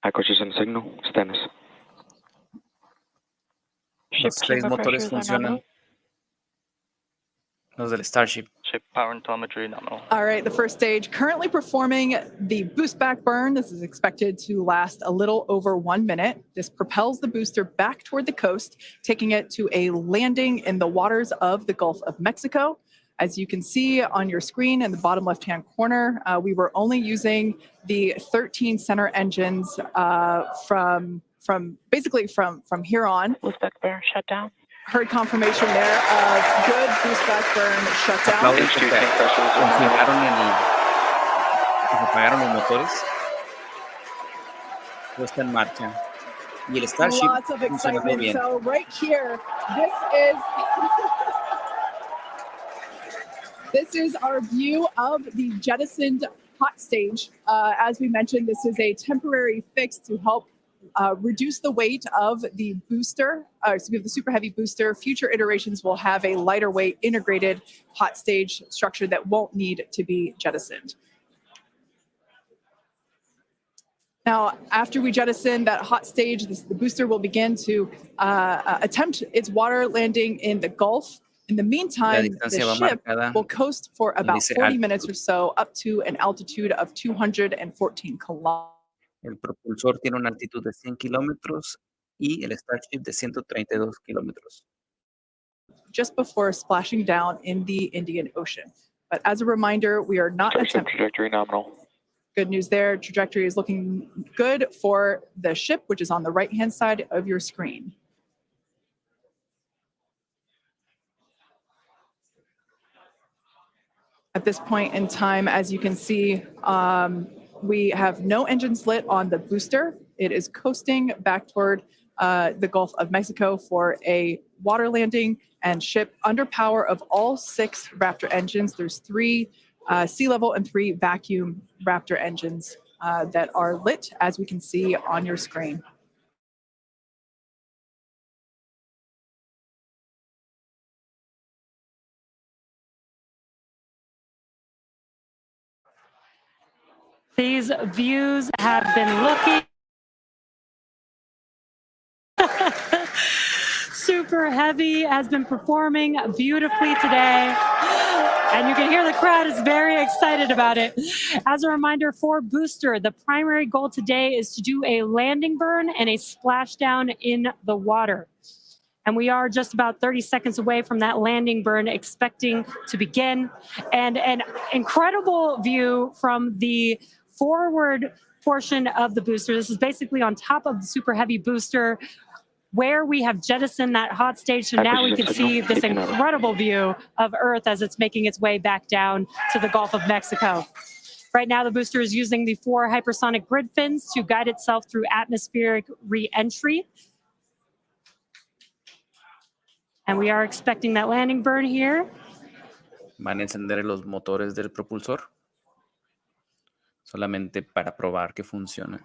Acquisition signal. Status. Los 6 motores funcionan. Los del Starship. Ship power and telemetry nominal. All right, the first stage currently performing the boost back burn. This is expected to last a little over 1 minute. This propels the booster back toward the coast, taking it to a landing in the waters of the Gulf of Mexico. As you can see on your screen in the bottom left-hand corner, we were only using the 13 center engines from here on. Boost back burn, shut down. Heard confirmation there of good boost back burn shutdown. Aplauden porque apagaron los motores. Todo está en marcha. Y el Starship Lots of funciona muy excitement. bien. So right here, this is our view of the jettisoned hot stage. As we mentioned, this is a temporary fix to help reduce the weight of the booster, the super heavy booster. Future iterations will have a lighter weight integrated hot stage structure that won't need to be jettisoned. Now, after we jettison that hot stage, the booster will begin to attempt its water landing in the Gulf. In the meantime, the ship will coast for about 40 minutes or so, up to an altitude of 214 kilometers. El propulsor tiene una altitud de 100 kilómetros y el Starship de 132 kilómetros. Just before splashing down in the Indian Ocean. But as a reminder, we are not attempting. Trajectory nominal. Good news there. Trajectory is looking good for the ship, which is on the right-hand side of your screen. At this point in time, as you can see, we have no engines lit on the booster. It is coasting back toward the Gulf of Mexico for a water landing and ship under power of all 6 Raptor engines. There's 3 sea level and 3 vacuum Raptor engines that are lit, as we can see on your screen. These views have been looking super heavy, has been performing beautifully today. And you can hear the crowd is very excited about it. As a reminder for Booster, the primary goal today is to do a landing burn and a splashdown in the water. And we are just about 30 seconds away from that landing burn expecting to begin. And an incredible view from the forward portion of the booster. This is basically on top of the Super Heavy booster where we have jettisoned that hot stage. So now we can see this incredible view of Earth as it's making its way back down to the Gulf of Mexico. Right now, the booster is using the 4 hypersonic grid fins to guide itself through atmospheric re-entry. And we are expecting that landing burn here. Van a encender los motores del propulsor solamente para probar que funciona.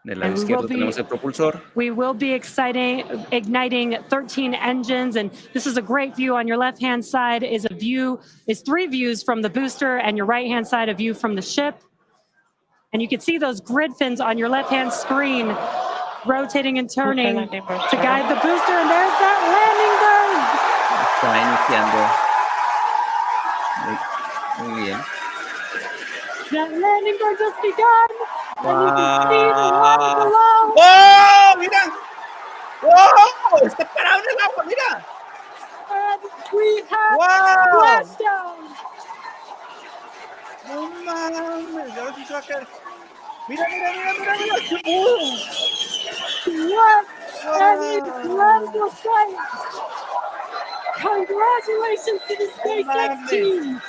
Del lado izquierdo tenemos el propulsor. We will be igniting 13 engines, and this is a great view. On your left-hand side is 3 views from the booster, and your right-hand side a view from the ship. And you can see those grid fins on your left-hand screen rotating and turning to guide the booster, and there's that landing burn. Está iniciando. Muy bien. That landing burn just begun. Wow. And you can see the water below. ¡Oh! ¡Mira! ¡Oh! ¡Está parado en el agua! ¡Mira! And we have ¡Wow! splashdown. ¡No mames! Ahora sí se va a caer. ¡Mira, mira, mira, mira, mira! What an incredible sight! Congratulations to the SpaceX team!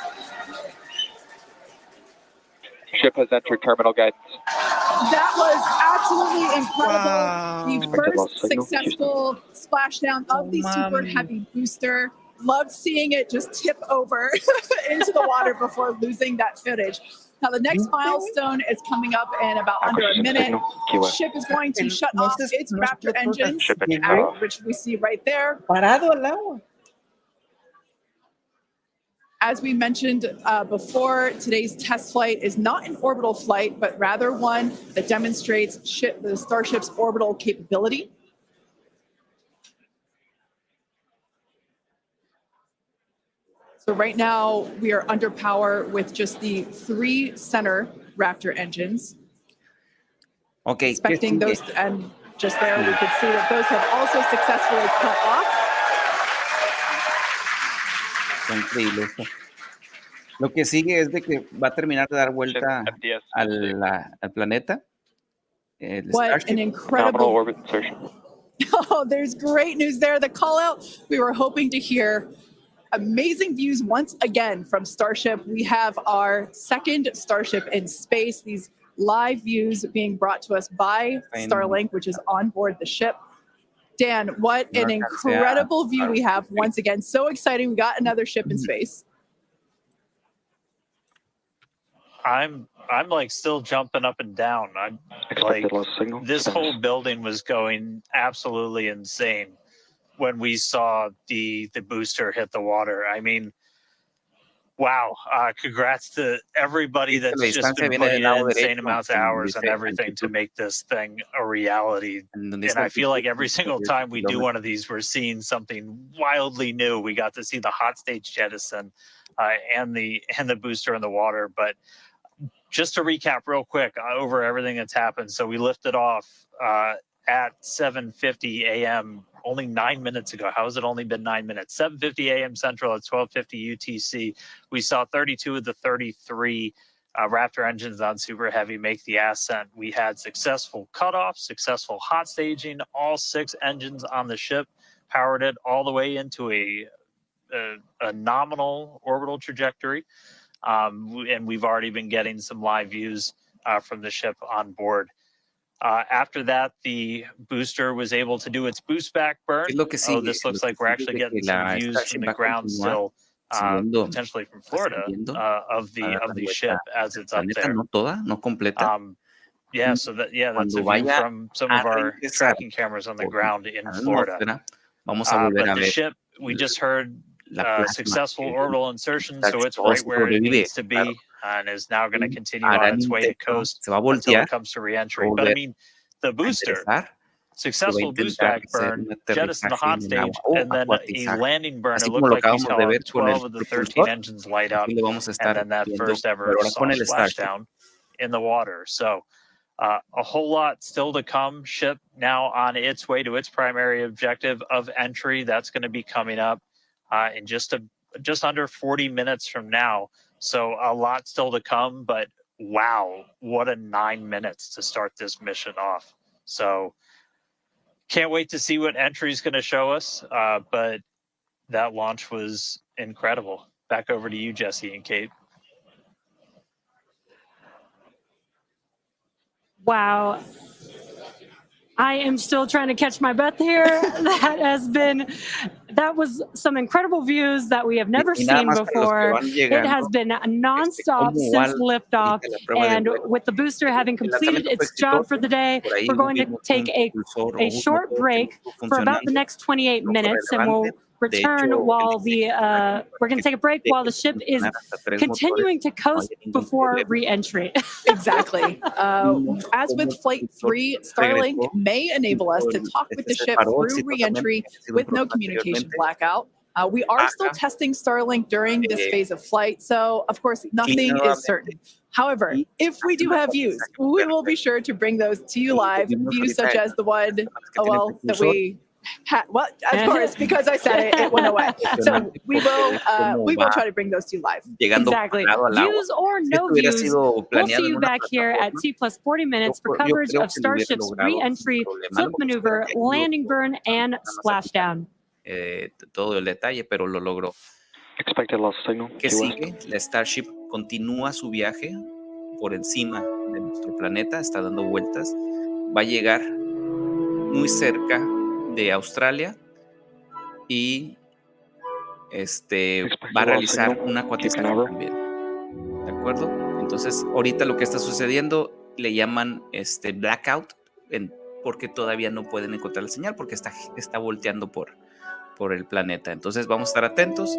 Ship has entered terminal guidance. That was absolutely incredible. Wow. The first successful splashdown of the Super Heavy booster. Loved seeing it just tip over into the water before losing that footage. Now the next milestone is coming up in about under a minute. The ship is going to shut off its Raptor engines, which we see right there. Parado al agua. As we mentioned before, today's test flight is not an orbital flight, but rather one that demonstrates the Starship's orbital capability. So right now we are under power with just the 3 center Raptor engines. Okay. Expecting those, and just there we could see that those have also successfully cut off. Increíble esto. Lo que sigue es de que va a terminar de dar vuelta al planeta. What Starship. an incredible orbit insertion. Oh, there's great news there. The call out we were hoping to hear. Amazing views once again from Starship. We have our second Starship in space. These live views being brought to us by Starlink, which is on board the ship. Dan, what an incredible view we have once again. So exciting. We got another ship in space. I'm like still jumping up and down. I'm like, this whole building was going absolutely insane when we saw the booster hit the water. I mean, wow. Congrats to everybody that's just been putting in insane amounts of hours and everything to make this thing a reality. And I feel like every single time we do one of these, we're seeing something wildly new. We got to see the hot stage jettison and the booster in the water. But just to recap real quick over everything that's happened. So we lifted off at 7:50 a.m. only 9 minutes ago. How has it only been 9 minutes? 7:50 a.m. Central at 12:50 UTC. We saw 32 of the 33 Raptor engines on Super Heavy make the ascent. We had successful cutoff, successful hot staging. All 6 engines on the ship powered it all the way into a nominal orbital trajectory. And we've already been getting some live views from the ship on board. After that, the booster was able to do its boost back burn. Oh, this looks like we're actually getting some views from the ground still, potentially from Florida, of the ship as it's up there. Yeah, so that's a view from some of our tracking cameras on the ground in Florida. But the ship, we just heard successful orbital insertion, so it's right where it needs to be, and is now going to continue on its way to coast until it comes to reentry. But I mean, the booster, successful boost back burn, jettison the hot stage, and then a landing burn. It looked like we saw 12 of the 13 engines light up, and then that first ever soft splashdown in the water. So A whole lot still to come. Ship now on its way to its primary objective of entry. That's going to be coming up in just under 40 minutes from now. So a lot still to come, but wow, what a 9 minutes to start this mission off. So can't wait to see what entry is going to show us. But that launch was incredible. Back over to you, Jesse and Kate. Wow. I am still trying to catch my breath here. That was some incredible views that we have never seen before. It has been nonstop since liftoff, and with the booster having completed its job for the day, we're going to take a short break for about the next 28 minutes, and we'll return while we're going to take a break while the ship is continuing to coast before re-entry. Exactly. As with Flight 3, Starlink may enable us to talk with the ship through re-entry with no communication blackout. We are still testing Starlink during this phase of flight, so of course nothing is certain. However, if we do have views, we will be sure to bring those to you live, views such as the one, that we had. Well, of course, because I said it, it went away. So we will try to bring those to you live. Exactly. Views or no views, we'll see you back here at T plus 40 minutes for coverage of Starship's re-entry, flip maneuver, landing burn, and splashdown. Todo el detalle, pero lo logró. Expected loss signal. ¿Qué sigue? La Starship continúa su viaje por encima de nuestro planeta, está dando vueltas, va a llegar muy cerca de Australia y va a realizar una acuatización también. ¿De acuerdo? Entonces, ahorita lo que está sucediendo le llaman blackout, porque todavía no pueden encontrar la señal porque está volteando por el planeta. Entonces vamos a estar atentos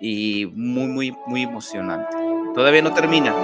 y muy, muy, muy emocionante. Todavía no termina.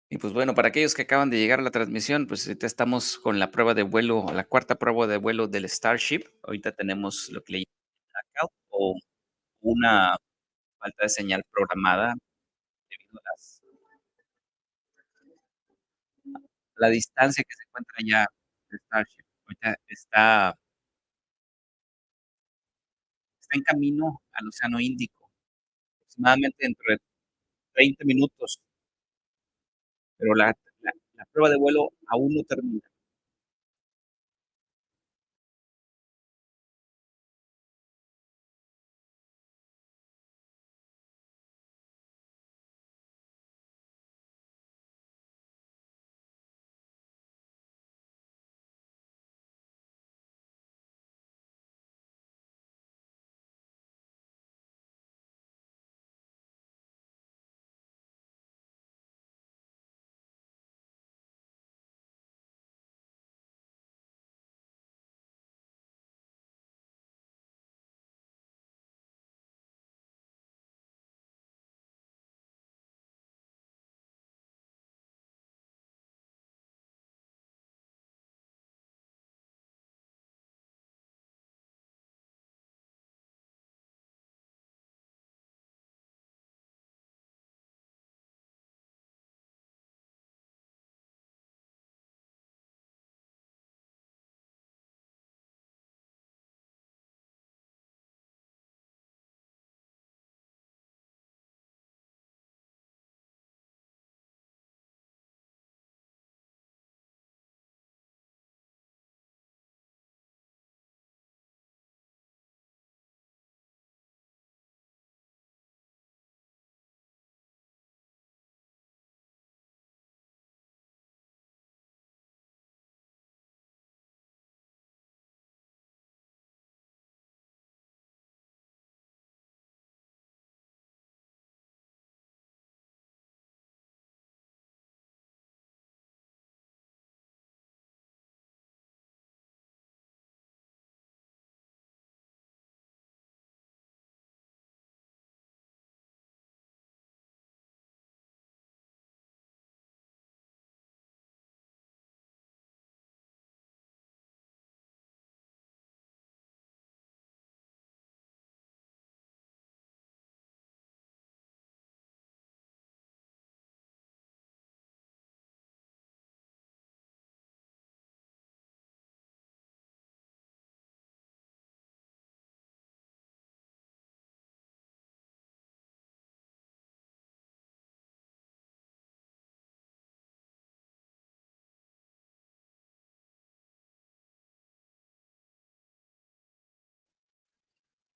Y pues bueno, para aquellos que acaban de llegar a la transmisión, pues ahorita estamos con la prueba de vuelo, la cuarta prueba de vuelo del Starship. Ahorita tenemos lo que le llaman blackout o una falta de señal programada debido a la distancia que se encuentra ya el Starship. Ahorita está en camino al Océano Índico, aproximadamente dentro de 30 minutos, pero la prueba de vuelo aún no termina.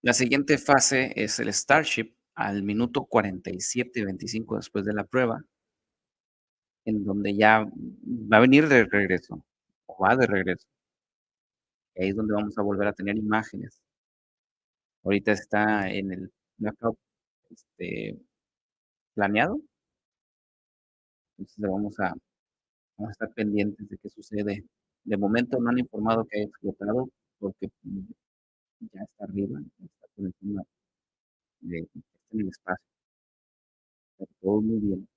La siguiente fase es el Starship al minuto 47:25 después de la prueba, en donde ya va a venir de regreso o va de regreso. Ahí es donde vamos a volver a tener imágenes. Ahorita está en el blackout planeado, entonces vamos a estar pendientes de qué sucede. De momento no han informado que haya explotado porque ya está arriba, ya está por encima está en el espacio. Está todo muy bien.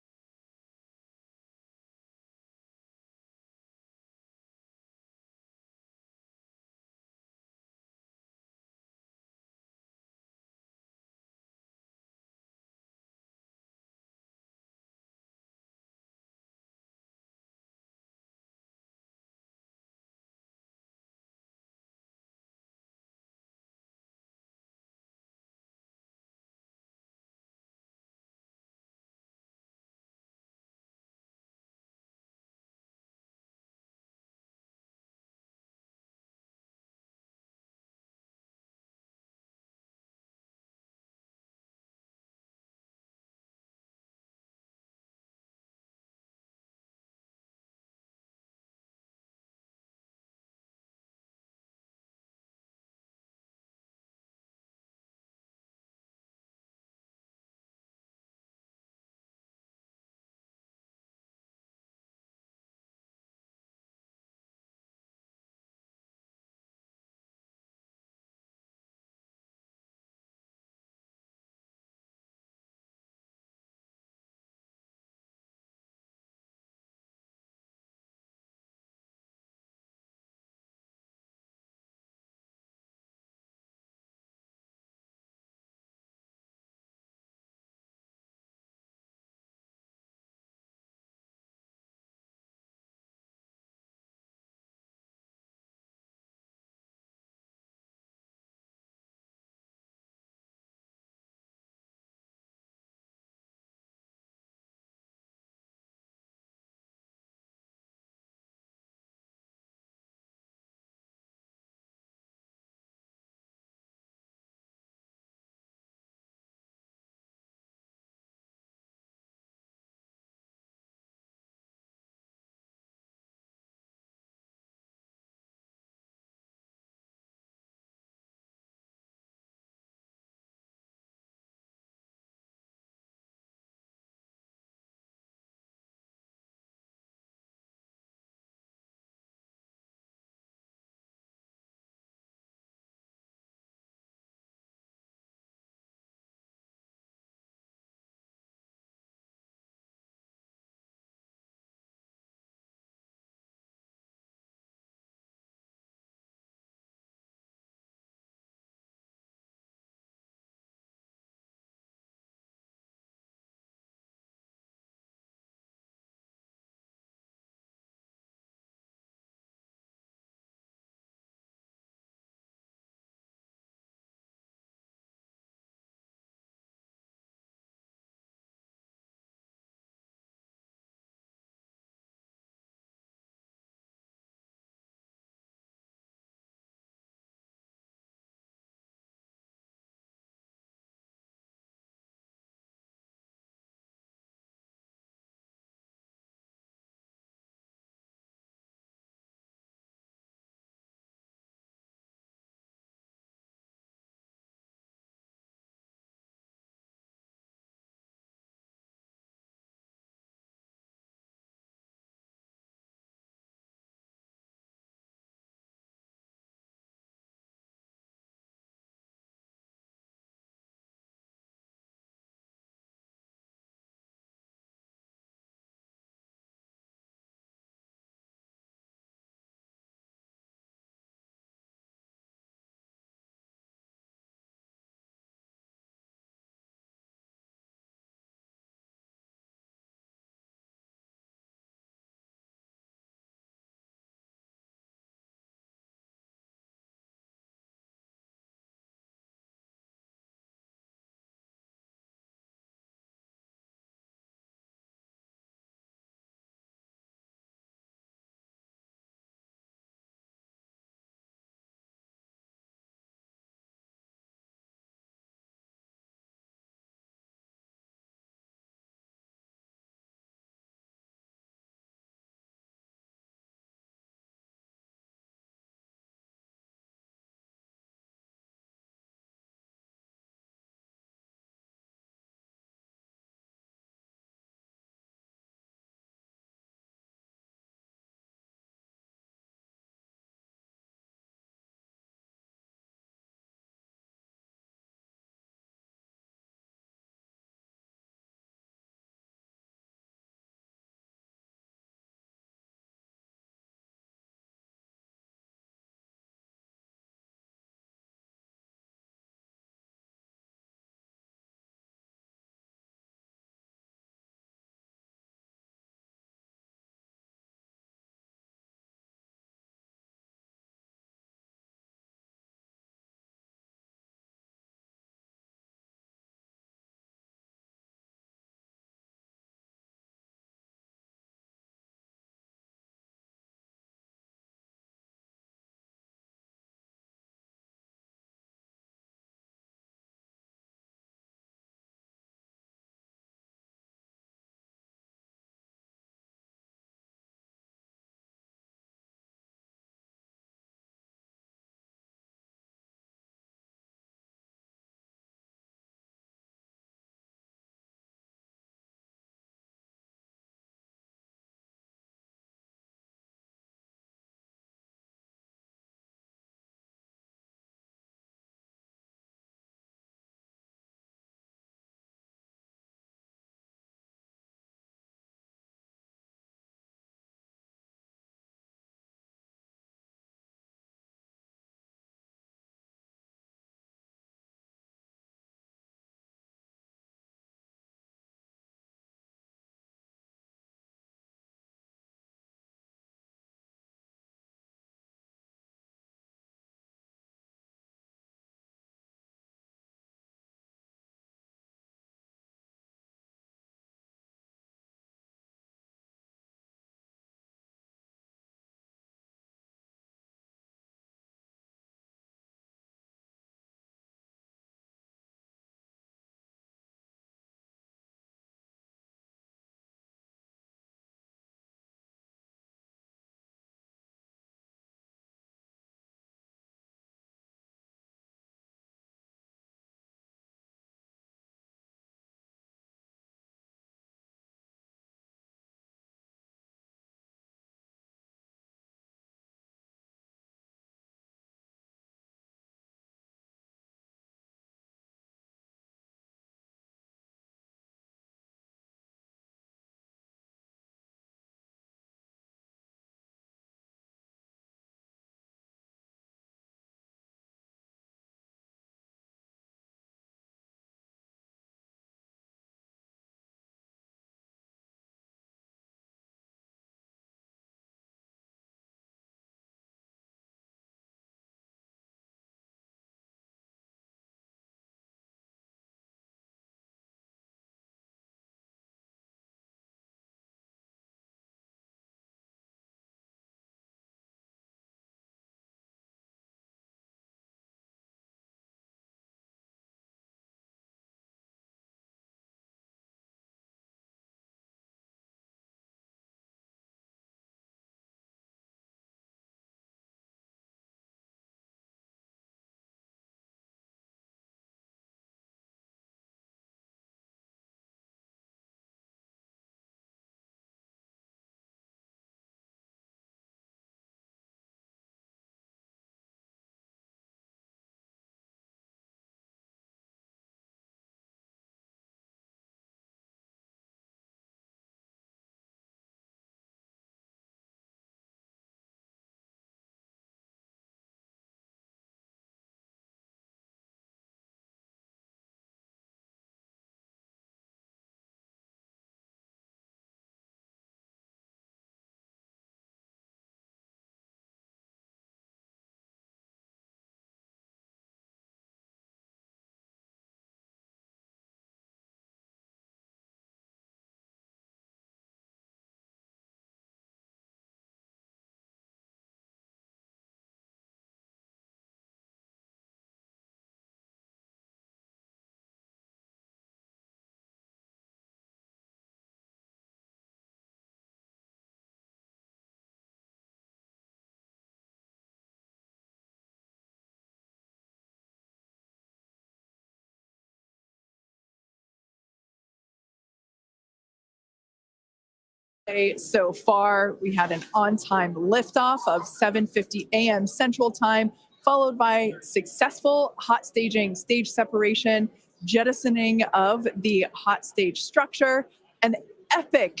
So far, we had an on-time liftoff of 7:50 a.m. Central Time, followed by successful hot staging, stage separation, jettisoning of the hot stage structure, an epic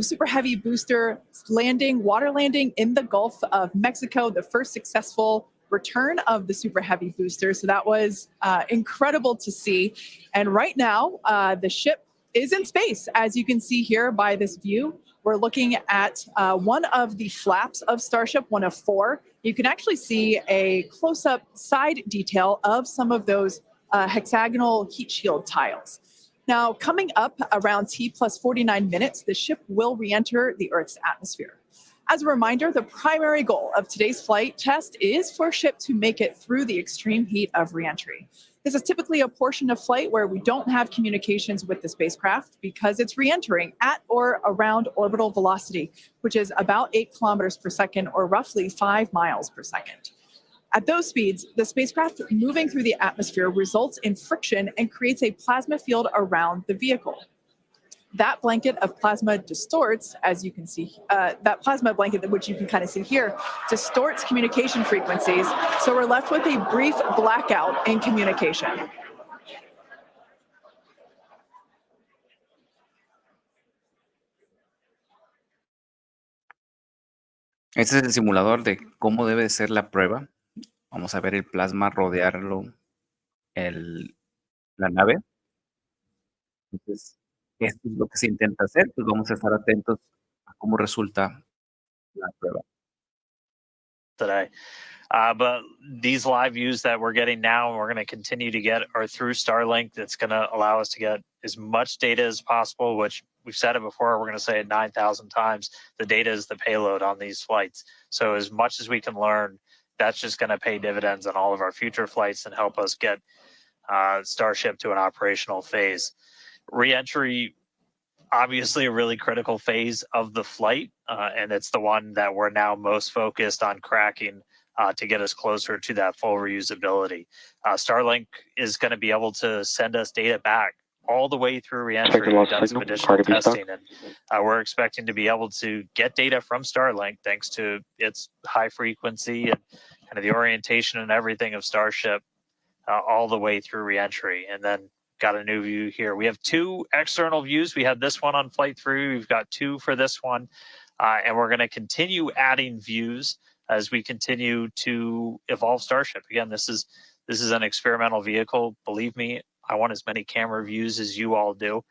super heavy booster landing, water landing in the Gulf of Mexico, the first successful return of the super heavy booster. So that was incredible to see. And right now, the ship is in space. As you can see here by this view, we're looking at one of the flaps of Starship, one of 4. You can actually see a close-up side detail of some of those hexagonal heat shield tiles. Now, coming up around T plus 49 minutes, the ship will re-enter the Earth's atmosphere. As a reminder, the primary goal of today's flight test is for ship to make it through the extreme heat of re-entry. This is typically a portion of flight where we don't have communications with the spacecraft because it's re-entering at or around orbital velocity, which is about 8 kilometers per second or roughly 5 miles per second. At those speeds, the spacecraft moving through the atmosphere results in friction and creates a plasma field around the vehicle. That blanket of plasma distorts, as you can see, that plasma blanket, which you can kind of see here, distorts communication frequencies. So we're left with a brief blackout in communication. Este es el simulador de cómo debe de ser la prueba. Vamos a ver el plasma rodearlo, la nave. Entonces, esto es lo que se intenta hacer, pues vamos a estar atentos a cómo resulta la prueba. Today. But these live views that we're getting now and we're going to continue to get are through Starlink. That's going to allow us to get as much data as possible, which we've said it before, we're going to say it 9,000 times. The data is the payload on these flights. So as much as we can learn, that's just going to pay dividends on all of our future flights and help us get Starship to an operational phase. Re-entry, obviously a really critical phase of the flight, and it's the one that we're now most focused on cracking to get us closer to that full reusability. Starlink is going to be able to send us data back all the way through re-entry. We've done some additional testing, and we're expecting to be able to get data from Starlink thanks to its high frequency and kind of the orientation and everything of Starship all the way through re-entry. And then got a new view here. We have 2 external views. We had this one on flight 3. We've got 2 for this one. And we're going to continue adding views as we continue to evolve Starship. Again, this is an experimental vehicle. Believe me, I want as many camera views as you all do.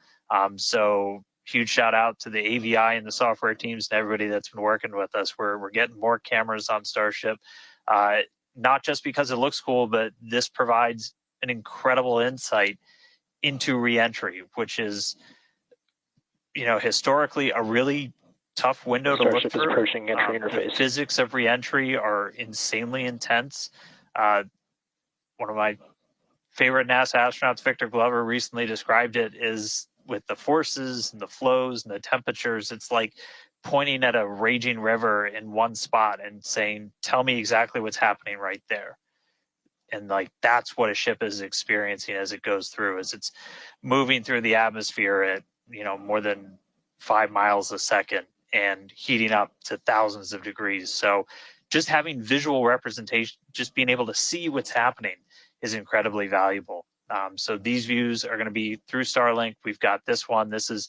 So huge shout out to the AVI and the software teams and everybody that's been working with us. We're getting more cameras on Starship, not just because it looks cool, but this provides an incredible insight into re-entry, which is, historically a really tough window to look through. Approaching entry interface. The physics of re-entry are insanely intense. One of my favorite NASA astronauts, Victor Glover, recently described it as with the forces and the flows and the temperatures, it's like pointing at a raging river in one spot and saying, tell me exactly what's happening right there. And that's what a ship is experiencing as it goes through, as it's moving through the atmosphere at more than 5 miles a second and heating up to thousands of degrees. So just having visual representation, just being able to see what's happening is incredibly valuable. So these views are going to be through Starlink. We've got this one. This is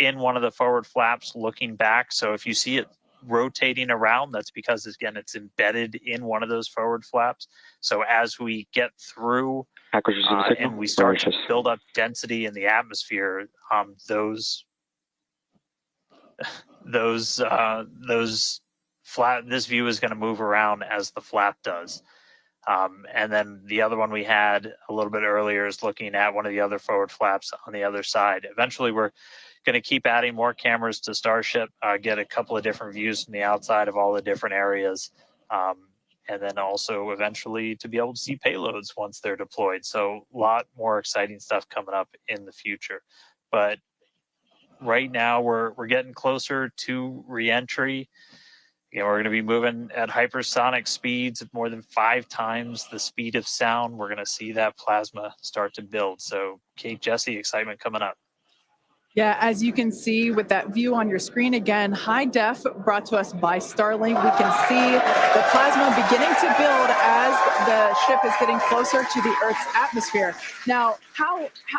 in one of the forward flaps looking back. So if you see it rotating around, that's because, again, it's embedded in one of those forward flaps. So as we get through and we start to build up density in the atmosphere, this view is going to move around as the flap does. And then the other one we had a little bit earlier is looking at one of the other forward flaps on the other side. Eventually, we're going to keep adding more cameras to Starship, get a couple of different views from the outside of all the different areas, and then also eventually to be able to see payloads once they're deployed. So a lot more exciting stuff coming up in the future. But right now, we're getting closer to re-entry. We're going to be moving at hypersonic speeds of more than 5 times the speed of sound. We're going to see that plasma start to build. So, Kate, Jesse, excitement coming up. Yeah, as you can see with that view on your screen, again, high def brought to us by Starlink. We can see the plasma beginning to build as the ship is getting closer to the Earth's atmosphere. Now,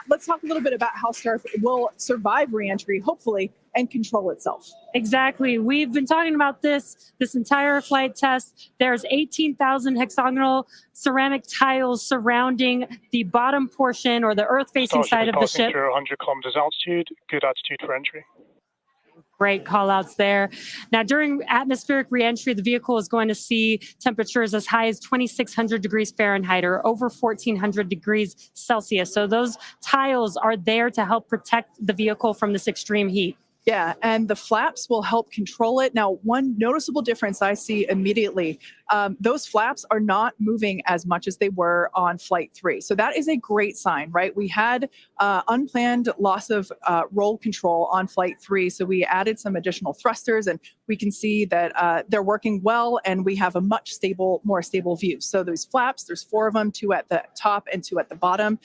let's talk a little bit about how Starship will survive reentry, hopefully, and control itself. Exactly. We've been talking about this entire flight test. There's 18,000 hexagonal ceramic tiles surrounding the bottom portion or the Earth-facing side of the Starship is ship. passing through 100 kilometers altitude, good altitude for entry. Great call outs there. Now, during atmospheric reentry, the vehicle is going to see temperatures as high as 2,600 degrees Fahrenheit or over 1,400 degrees Celsius. So those tiles are there to help protect the vehicle from this extreme heat. Yeah, and the flaps will help control it. Now, one noticeable difference I see immediately, those flaps are not moving as much as they were on Flight 3. So that is a great sign, right? We had unplanned loss of roll control on Flight 3, so we added some additional thrusters, and we can see that they're working well, and we have a much more stable view. So those flaps, there's 4 of them, 2 at the top and 2 at the bottom.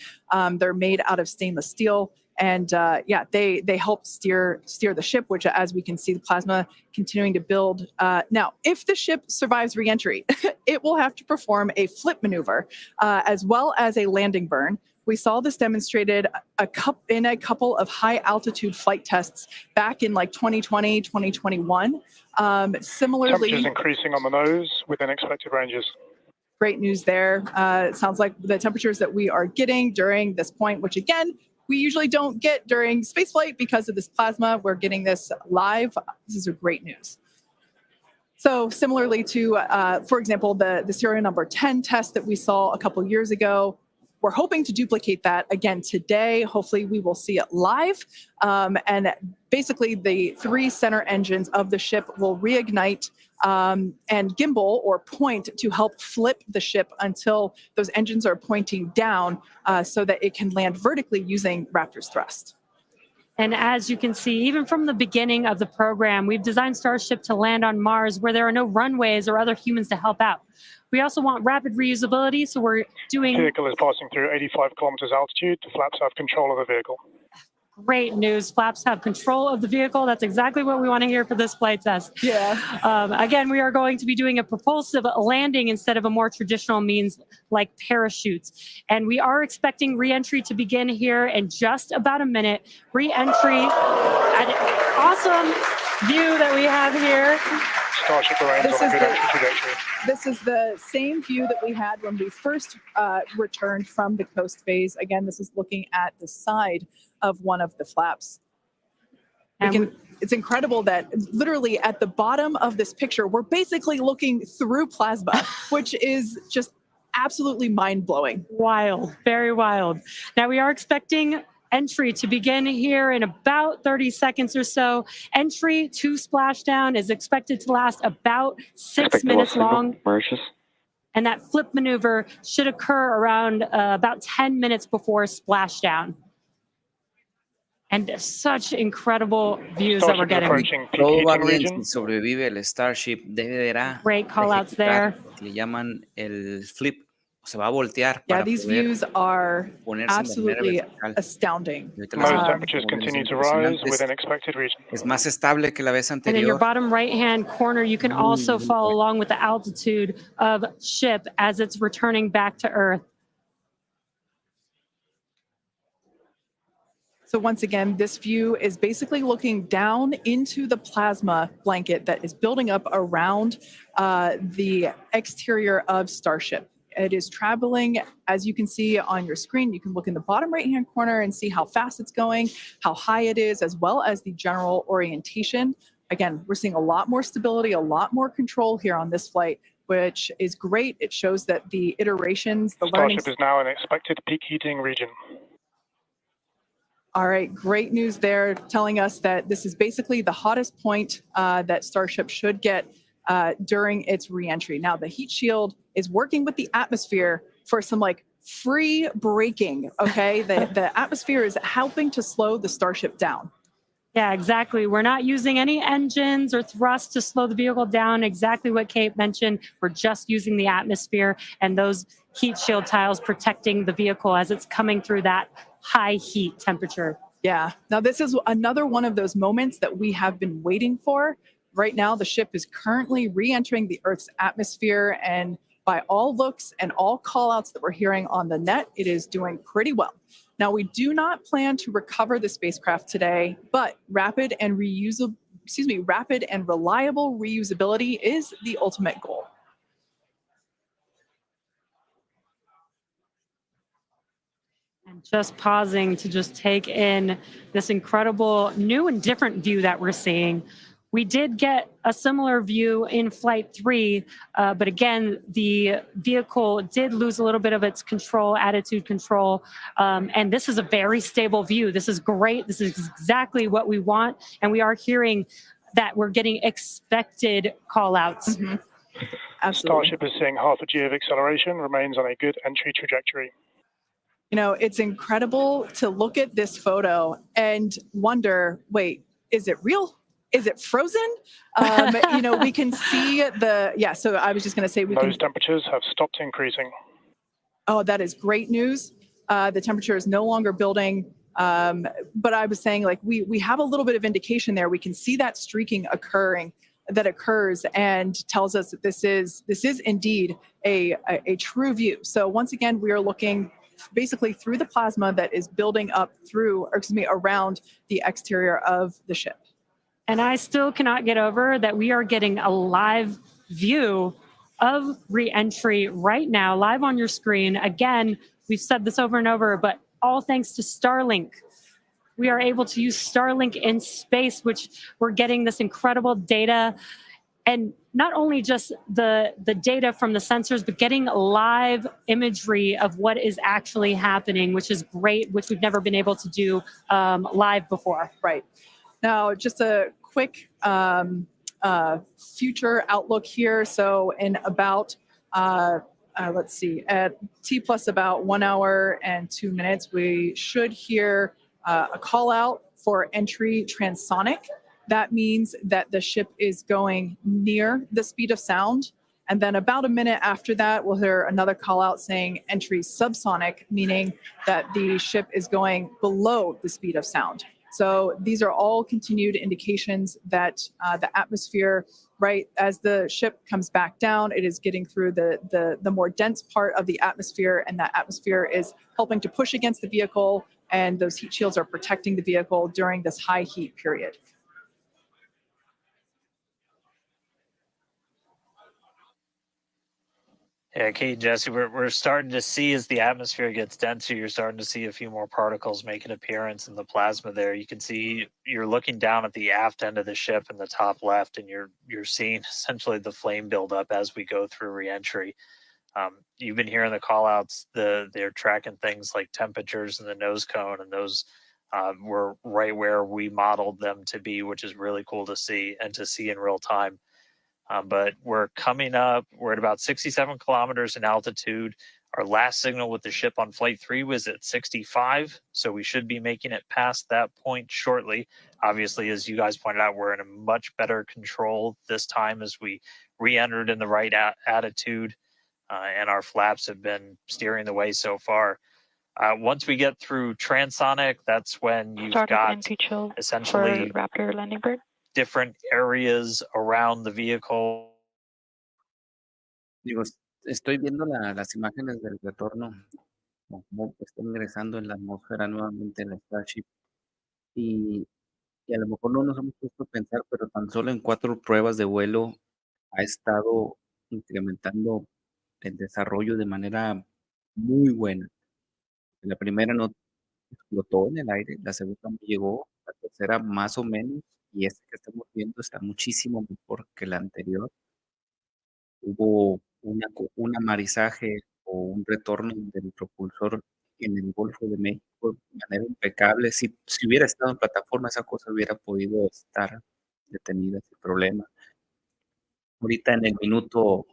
They're made out of stainless steel. And yeah, they help steer the ship, which, as we can see, the plasma continuing to build. Now, if the ship survives reentry, it will have to perform a flip maneuver as well as a landing burn. We saw this demonstrated in a couple of high altitude flight tests back in like 2020, 2021. Similarly, temperatures increasing on the nose within expected ranges. Great news there. It sounds like the temperatures that we are getting during this point, which again, we usually don't get during spaceflight because of this plasma. We're getting this live. This is great news. So similarly to, for example, the serial number 10 test that we saw a couple years ago, we're hoping to duplicate that again today. Hopefully we will see it live. And basically the 3 center engines of the ship will reignite and gimbal or point to help flip the ship until those engines are pointing down so that it can land vertically using Raptor's thrust. And as you can see, even from the beginning of the program, we've designed Starship to land on Mars where there are no runways or other humans to help out. We also want rapid reusability, so we're doing... The vehicle is passing through 85 kilometers altitude. The flaps have control of the vehicle. Great news. Flaps have control of the vehicle. That's exactly what we want to hear for this flight test. Yeah. Again, we are going to be doing a propulsive landing instead of a more traditional means like parachutes. And we are expecting re-entry to begin here in just about a minute. Re-entry, an awesome view that we have here. Starship remains on a good entry trajectory. This is the same view that we had when we first returned from the coast phase. Again, this is looking at the side of one of the flaps. It's incredible that literally at the bottom of this picture, we're basically looking through plasma, which is just absolutely mind-blowing. Wild, very wild. Now we are expecting entry to begin here in about 30 seconds or so. Entry to splashdown is expected to last about 6 minutes long. And that flip maneuver should occur around about 10 minutes before splashdown. And such incredible views that we're getting. Todo va bien si sobrevive el Starship. Deberá Great call outs there. Le llaman el flip. Se va a voltear. Yeah, these views are absolutely astounding. Most temperatures continue to rise within expected region. Es más estable que la vez anterior. And in your bottom right-hand corner, you can also follow along with the altitude of ship as it's returning back to Earth. So once again, this view is basically looking down into the plasma blanket that is building up around the exterior of Starship. It is traveling, as you can see on your screen. You can look in the bottom right-hand corner and see how fast it's going, how high it is, as well as the general orientation. Again, we're seeing a lot more stability, a lot more control here on this flight, which is great. It shows that the iterations, the learning... Starship is now in expected peak heating region. All right, great news there, telling us that this is basically the hottest point that Starship should get during its reentry. Now, the heat shield is working with the atmosphere for some free braking, okay? The atmosphere is helping to slow the Starship down. Yeah, exactly. We're not using any engines or thrust to slow the vehicle down. Exactly what Kate mentioned. We're just using the atmosphere and those heat shield tiles protecting the vehicle as it's coming through that high heat temperature. Yeah. Now, this is another one of those moments that we have been waiting for. Right now, the ship is currently re entering the Earth's atmosphere. And by all looks and all callouts that we're hearing on the net, it is doing pretty well. Now, we do not plan to recover the spacecraft today, but rapid and reliable reusability is the ultimate goal. And just pausing to just take in this incredible new and different view that we're seeing. We did get a similar view in Flight 3, but again, the vehicle did lose a little bit of its control, attitude control, and this is a very stable view. This is great. This is exactly what we want, and we are hearing that we're getting expected call-outs. Mm-hmm. Absolutely. Starship is seeing half a G of acceleration, remains on a good entry trajectory. You know, it's incredible to look at this photo and wonder, wait, is it real? Is it frozen? You know, we can see so I was just going to say Those temperatures have stopped increasing. Oh, that is great news. The temperature is no longer building. But I was saying, like, we have a little bit of indication there. We can see that streaking that occurs and tells us that this is indeed a true view. So once again, we are looking basically through the plasma that is building up around the exterior of the ship. And I still cannot get over that we are getting a live view of re-entry right now, live on your screen. Again, we've said this over and over, but all thanks to Starlink. We are able to use Starlink in space, which we're getting this incredible data. And not only just the data from the sensors, but getting live imagery of what is actually happening, which is great, which we've never been able to do live before. Right. Now, just a quick future outlook here. So in about, let's see, at T plus about 1 hour and 2 minutes, we should hear a call out for entry transonic. That means that the ship is going near the speed of sound. And then about a minute after that, we'll hear another call out saying entry subsonic, meaning that the ship is going below the speed of sound. So these are all continued indications that the atmosphere, right, as the ship comes back down, it is getting through the more dense part of the atmosphere, and that atmosphere is helping to push against the vehicle, and those heat shields are protecting the vehicle during this high heat period. Yeah, Kate, Jesse, we're starting to see as the atmosphere gets denser, you're starting to see a few more particles make an appearance in the plasma there. You can see you're looking down at the aft end of the ship in the top left, and you're seeing essentially the flame buildup as we go through reentry. You've been hearing the call outs, they're tracking things like temperatures in the nose cone, and those were right where we modeled them to be, which is really cool to see and to see in real time. But we're coming up, we're at about 67 kilometers in altitude. Our last signal with the ship on Flight 3 was at 65, so we should be making it past that point shortly. Obviously, as you guys pointed out, we're in a much better control this time as we re-entered in the right attitude, and our flaps have been steering the way so far. Once we get through transonic, that's when you've got essentially Raptor landing bird. Different areas around the vehicle. Digo, estoy viendo las imágenes del retorno, cómo está ingresando en la atmósfera nuevamente la Starship. Y a lo mejor no nos hemos puesto a pensar, pero tan solo en 4 pruebas de vuelo ha estado incrementando el desarrollo de manera muy buena. La primera no explotó en el aire, la segunda no llegó, la tercera más o menos, y esta que estamos viendo está muchísimo mejor que la anterior. Hubo un amarizaje o un retorno del propulsor en el Golfo de México de manera impecable. Si hubiera estado en plataforma, esa cosa hubiera podido estar detenida sin problema. Ahorita en el minuto,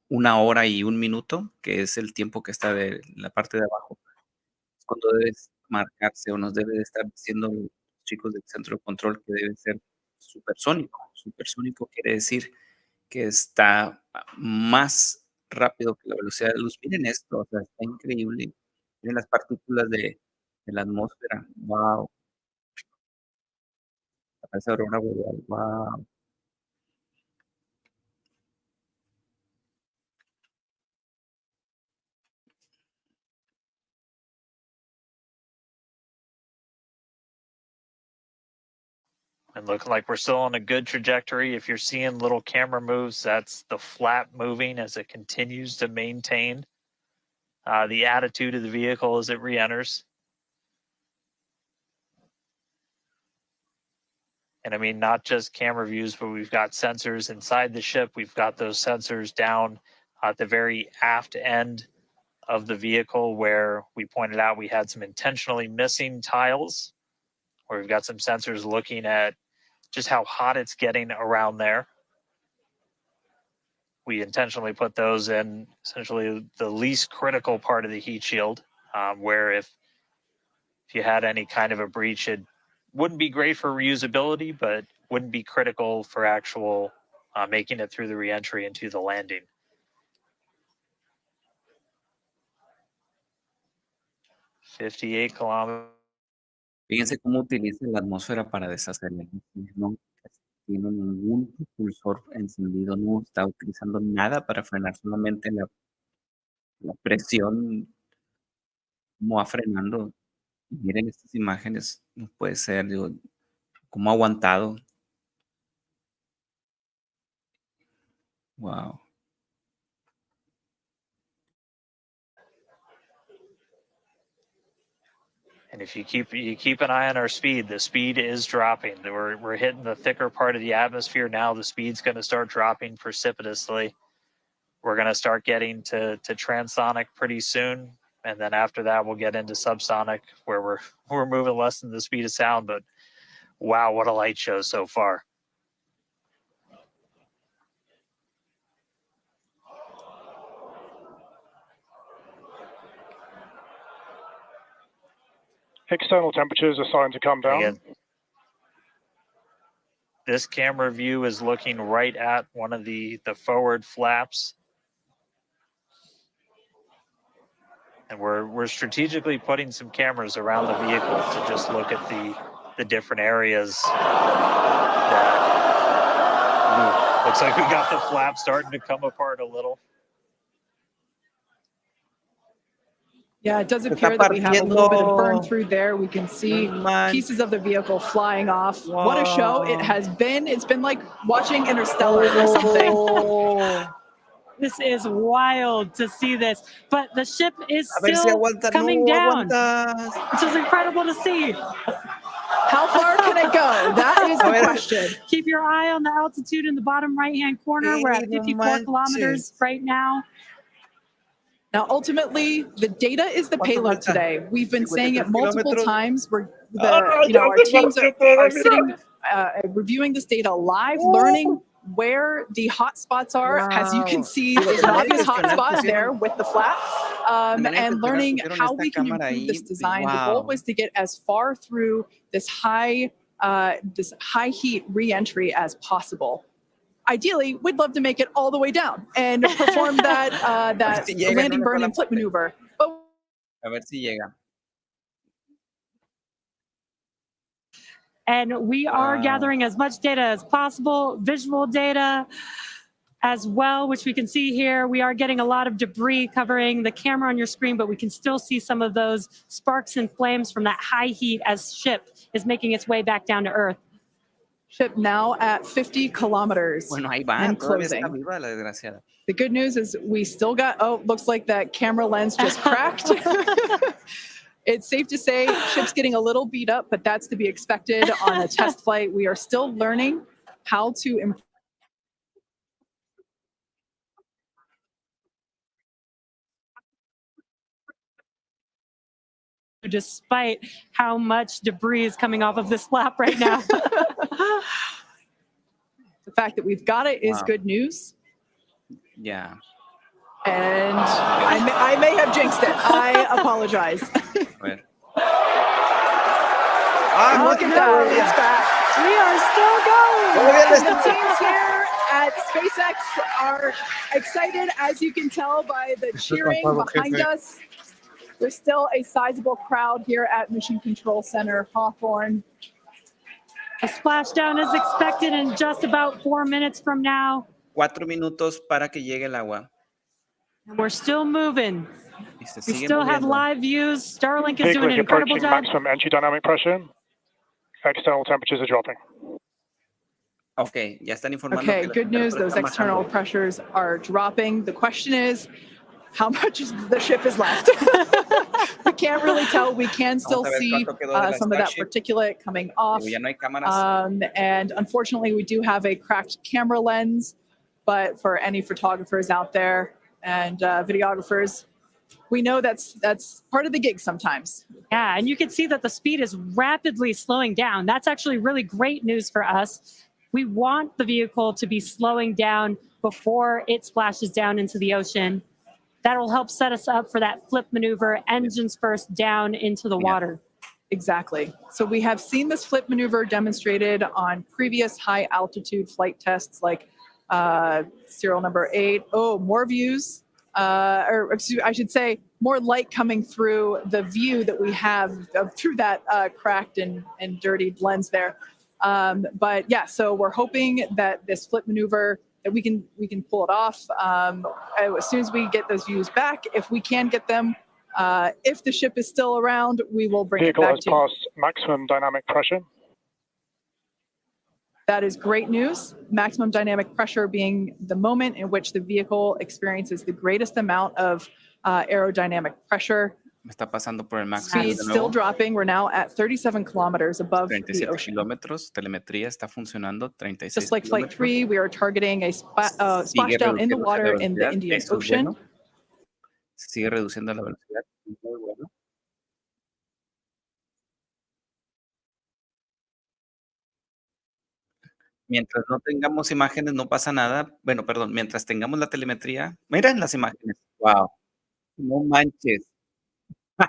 1 hora y 1 minuto, que es el tiempo que está de la parte de abajo, es cuando debe marcarse o nos debe de estar diciendo los chicos del centro de control que debe ser supersónico. Supersónico quiere decir que está más rápido que la velocidad de la luz. Miren esto, o sea, está increíble. Miren las partículas de la atmósfera. Wow. Parece aurora boreal. Wow. And looking like we're still on a good trajectory. If you're seeing little camera moves, that's the flap moving as it continues to maintain the attitude of the vehicle as it re-enters. And I mean, not just camera views, but we've got sensors inside the ship. We've got those sensors down at the very aft end of the vehicle where we pointed out we had some intentionally missing tiles, where we've got some sensors looking at just how hot it's getting around there. We intentionally put those in essentially the least critical part of the heat shield, where if you had any kind of a breach, it wouldn't be great for reusability, but wouldn't be critical for actual making it through the reentry into the landing. $58 kilometers. Fíjense cómo utiliza la atmósfera para desacelerar. No tiene ningún propulsor encendido, no está utilizando nada para frenar, solamente la presión como va frenando. Miren estas imágenes, no puede ser, digo, cómo ha aguantado. Wow. And if you keep an eye on our speed, the speed is dropping. We're hitting the thicker part of the atmosphere now. The speed's going to start dropping precipitously. We're going to start getting to transonic pretty soon, and then after that we'll get into subsonic, where we're moving less than the speed of sound. But wow, what a light show so far. External temperatures are starting to come down. Again, this camera view is looking right at one of the forward flaps. And we're strategically putting some cameras around the vehicle to just look at the different areas that looks like we got the flap starting to come apart a little. Yeah, it does appear that we have a little bit of burn through there. We can see pieces of the vehicle flying off. Wow. What a show it has been. It's been like watching Interstellar or something. This is wild to see this, but the ship is still coming down. This is incredible to see. How far can it go? That is the question. Keep your eye on the altitude in the bottom right-hand corner. We're at 54 kilometers right now. Now, ultimately, the data is the payload today. We've been saying it multiple times. Our teams are sitting, reviewing this data live, learning where the hot spots are. Wow. As you can see, there's an obvious hot spot there with the flap, and learning how we can improve this design. Wow. The goal was to get as far through this high heat re-entry as possible. Ideally, we'd love to make it all the way down and perform that landing, burn, and flip maneuver. But a ver si llega. And we are gathering as much data as possible, visual data as well, which we can see here. We are getting a lot of debris covering the camera on your screen, but we can still see some of those sparks and flames from that high heat as ship is making its way back down to Earth. Ship now at 50 kilometers and closing. The good news is we still got, looks like that camera lens just cracked. It's safe to say ship's getting a little beat up, but that's to be expected on a test flight. We are still learning how to improve. Despite how much debris is coming off of this flap right now. The fact that we've got it is good news. Yeah. And I may have jinxed it. I apologize. Look at that. It's back. We are still going. The teams here at SpaceX are excited, as you can tell by the cheering behind us. There's still a sizable crowd here at Mission Control Center Hawthorne. A splashdown is expected in just about 4 minutes from now. 4 minutos para que llegue el agua. And we're still moving. Y se We sigue still have moviendo. live views. Starlink is Vehicle doing is an incredible approaching job. maximum entry dynamic pressure. External temperatures are dropping. Ok, ya están informando Okay, que las good news. temperaturas Those están external bajando. pressures are dropping. The question is, how much is the ship is left? We can't really tell. We can still Vamos a ver see cuánto quedó de la some of that Starship. particulate coming off. Digo, ya no hay cámaras. And unfortunately, we do have a cracked camera lens. But for any photographers out there and videographers, we know that's part of the gig sometimes. Yeah, and you can see that the speed is rapidly slowing down. That's actually really great news for us. We want the vehicle to be slowing down before it splashes down into the ocean. That'll help set us up for that flip maneuver, engines first down into the water. Exactly. So we have seen this flip maneuver demonstrated on previous high altitude flight tests like serial number 8. Oh, more views, or excuse, I should say more light coming through the view that we have through that cracked and dirtied lens there. But yeah, so we're hoping that this flip maneuver, that we can pull it off as soon as we get those views back. If we can get them, if the ship is still around, we will bring Vehicle it back has to you. passed maximum dynamic pressure. That is great news. Maximum dynamic pressure being the moment in which the vehicle experiences the greatest amount of aerodynamic pressure. Me está pasando por el max Speed de still nuevo. dropping. We're now at 37 kilometers above the 37 ocean. kilómetros. Telemetría está funcionando. 36 Just like Flight kilómetros. 3, we are targeting a Sigue splashdown in the reduciéndose water la in the velocidad. Indian Eso es Ocean. bueno. Sigue reduciendo la velocidad. Muy bueno. Mientras no tengamos imágenes, no pasa nada. Bueno, perdón, mientras tengamos la telemetría. Miren las imágenes. Wow. No manches. To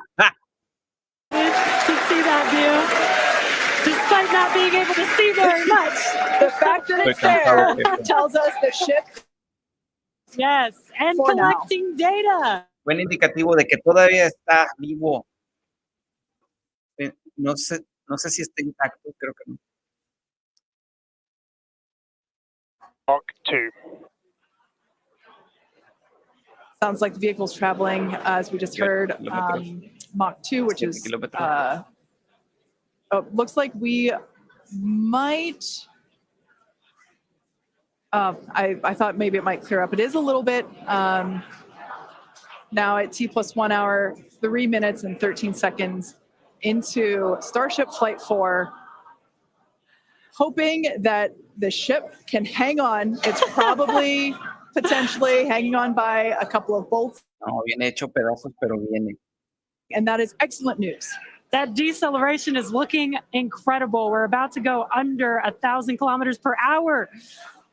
see that view, despite not being able to see very much. The fact that it's there tells us the ship. Yes, and For now. collecting data. Buen indicativo de que todavía está vivo. No sé si está intacto, creo que no. Mark 2. Sounds like the vehicle's traveling, as we just heard, Mach 2, which is, looks like we might, I thought maybe it might clear up. It is a little bit, now at T+1 hour, 3 minutes and 13 seconds into Starship Flight 4, hoping that the ship can hang on. It's probably potentially hanging on by a couple of bolts. No, viene hecho pedazos, pero viene. And that is excellent news. That deceleration is looking incredible. We're about to go under 1,000 kilometers per hour.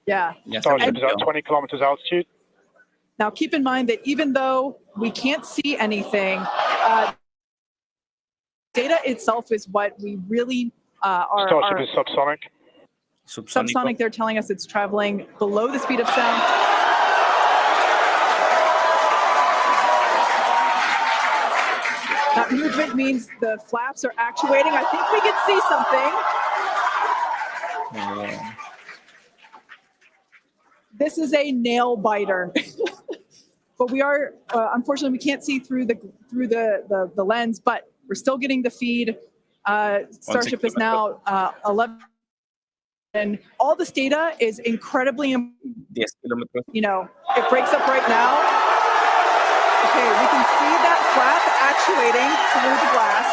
Yeah. Starship is at 20 kilometers altitude. Now, keep in mind that even though we can't see anything, data itself is what we really are. Starship is subsonic. Subsonic, they're telling us it's traveling below the speed of sound. That movement means the flaps are actuating. I think we can see something. This is a nail biter. But we are, unfortunately, we can't see through the lens, but we're still getting the feed. Starship is now 11. And all this data is incredibly, 10 kilómetros. you know, it breaks up right now. Okay, we can see that flap actuating through the glass.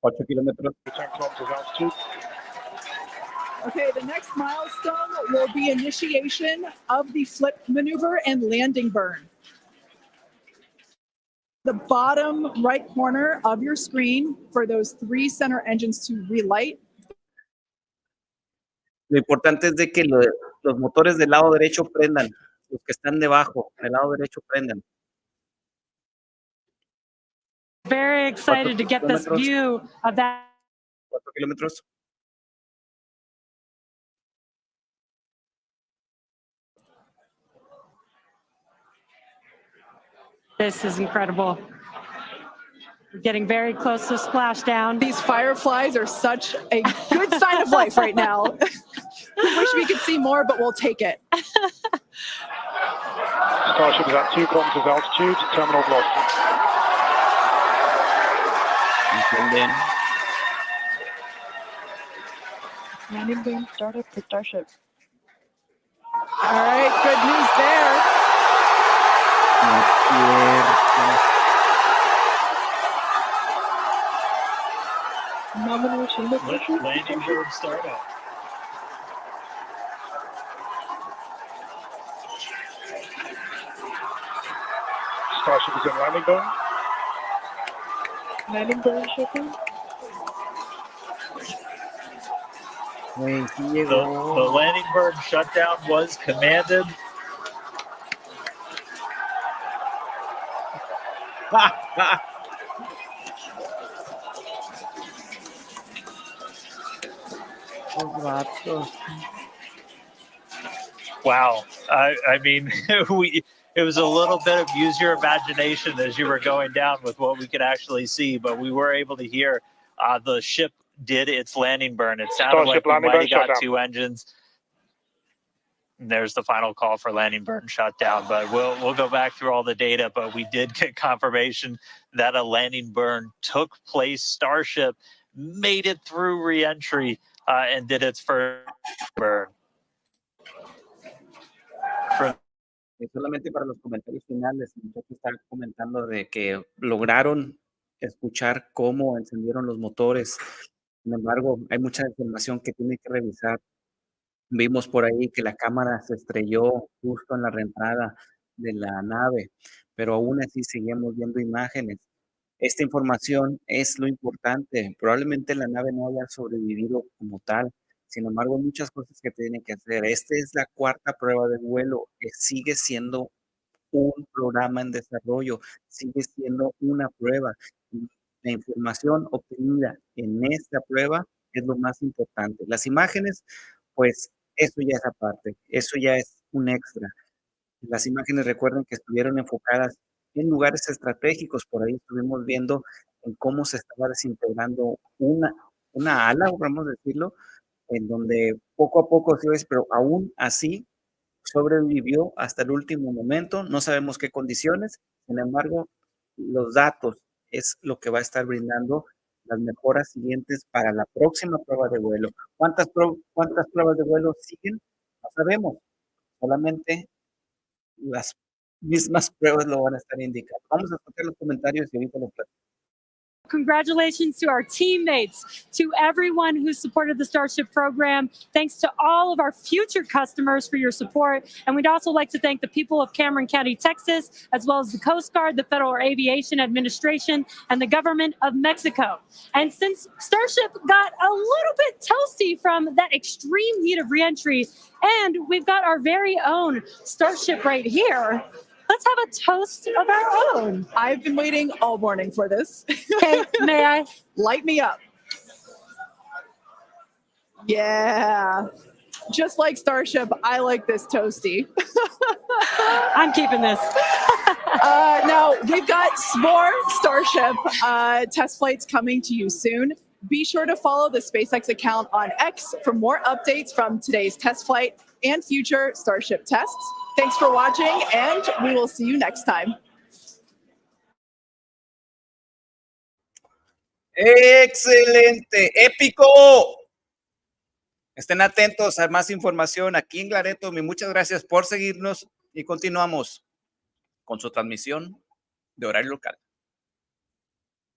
8 kilómetros. 10 kilometers altitude. Okay, the next milestone will be initiation of the flip maneuver and landing burn. The bottom right corner of your screen for those 3 center engines to relight. Lo importante es de que los motores del lado derecho prendan, los que están debajo, del lado derecho prendan. Very excited to get this view of that. 4 kilómetros. This is incredible. Getting very close to splashdown. These fireflies are such a good sign of life right now. We wish we could see more, but we'll take it. Starship is at 2 kilometers altitude, terminal velocity. Entienden. Landing burn startup for Starship. All right, good news there. No es cierto. Nomination location. Landing bird startup. Starship is in landing burn. Landing burn shipping. Güey, sí The llegó. landing bird shutdown was commanded. Los vatos. Wow. I mean, it was a little bit of use your imagination as you were going down with what we could actually see, but we were able to hear the ship did its landing burn. It sounded Starship like we landing might have burn got shutdown. 2 engines. And there's the final call for landing burn shutdown, but we'll go back through all the data, but we did get confirmation that a landing burn took place. Starship made it through reentry and did its first burn. Solamente para los comentarios finales, el muchacho está comentando de que lograron escuchar cómo encendieron los motores. Sin embargo, hay mucha información que tiene que revisar. Vimos por ahí que la cámara se estrelló justo en la reentrada de la nave, pero aún así seguimos viendo imágenes. Esta información es lo importante. Probablemente la nave no haya sobrevivido como tal. Sin embargo, hay muchas cosas que tienen que hacer. Esta es la 4ª prueba de vuelo, que sigue siendo un programa en desarrollo, sigue siendo una prueba. La información obtenida en esta prueba es lo más importante. Las imágenes, pues eso ya es aparte, eso ya es un extra. Las imágenes, recuerden que estuvieron enfocadas en lugares estratégicos. Por ahí estuvimos viendo en cómo se estaba desintegrando una ala, vamos a decirlo, en donde poco a poco se ve, pero aún así sobrevivió hasta el último momento. No sabemos qué condiciones, sin embargo, los datos es lo que va a estar brindando las mejoras siguientes para la próxima prueba de vuelo. ¿Cuántas pruebas de vuelo siguen? No sabemos, solamente las mismas pruebas lo van a estar indicando. Vamos a escuchar los comentarios y ahorita los platico. Congratulations to our teammates, to everyone who supported the Starship program. Thanks to all of our future customers for your support. And we'd also like to thank the people of Cameron County, Texas, as well as the Coast Guard, the Federal Aviation Administration, and the government of Mexico. And since Starship got a little bit toasty from that extreme heat of reentry, and we've got our very own Starship right here, let's have a toast of our own. I've been waiting all morning for this. Okay, may I? Light me up. Yeah. Just like Starship, I like this toasty. I'm keeping this. Now, we've got more Starship test flights coming to you soon. Be sure to follow the SpaceX account on X for more updates from today's test flight and future Starship tests. Thanks for watching, and we will see you next time. ¡Excelente! ¡Épico! Estén atentos a más información aquí en Glaretum y muchas gracias por seguirnos y continuamos con su transmisión de horario local.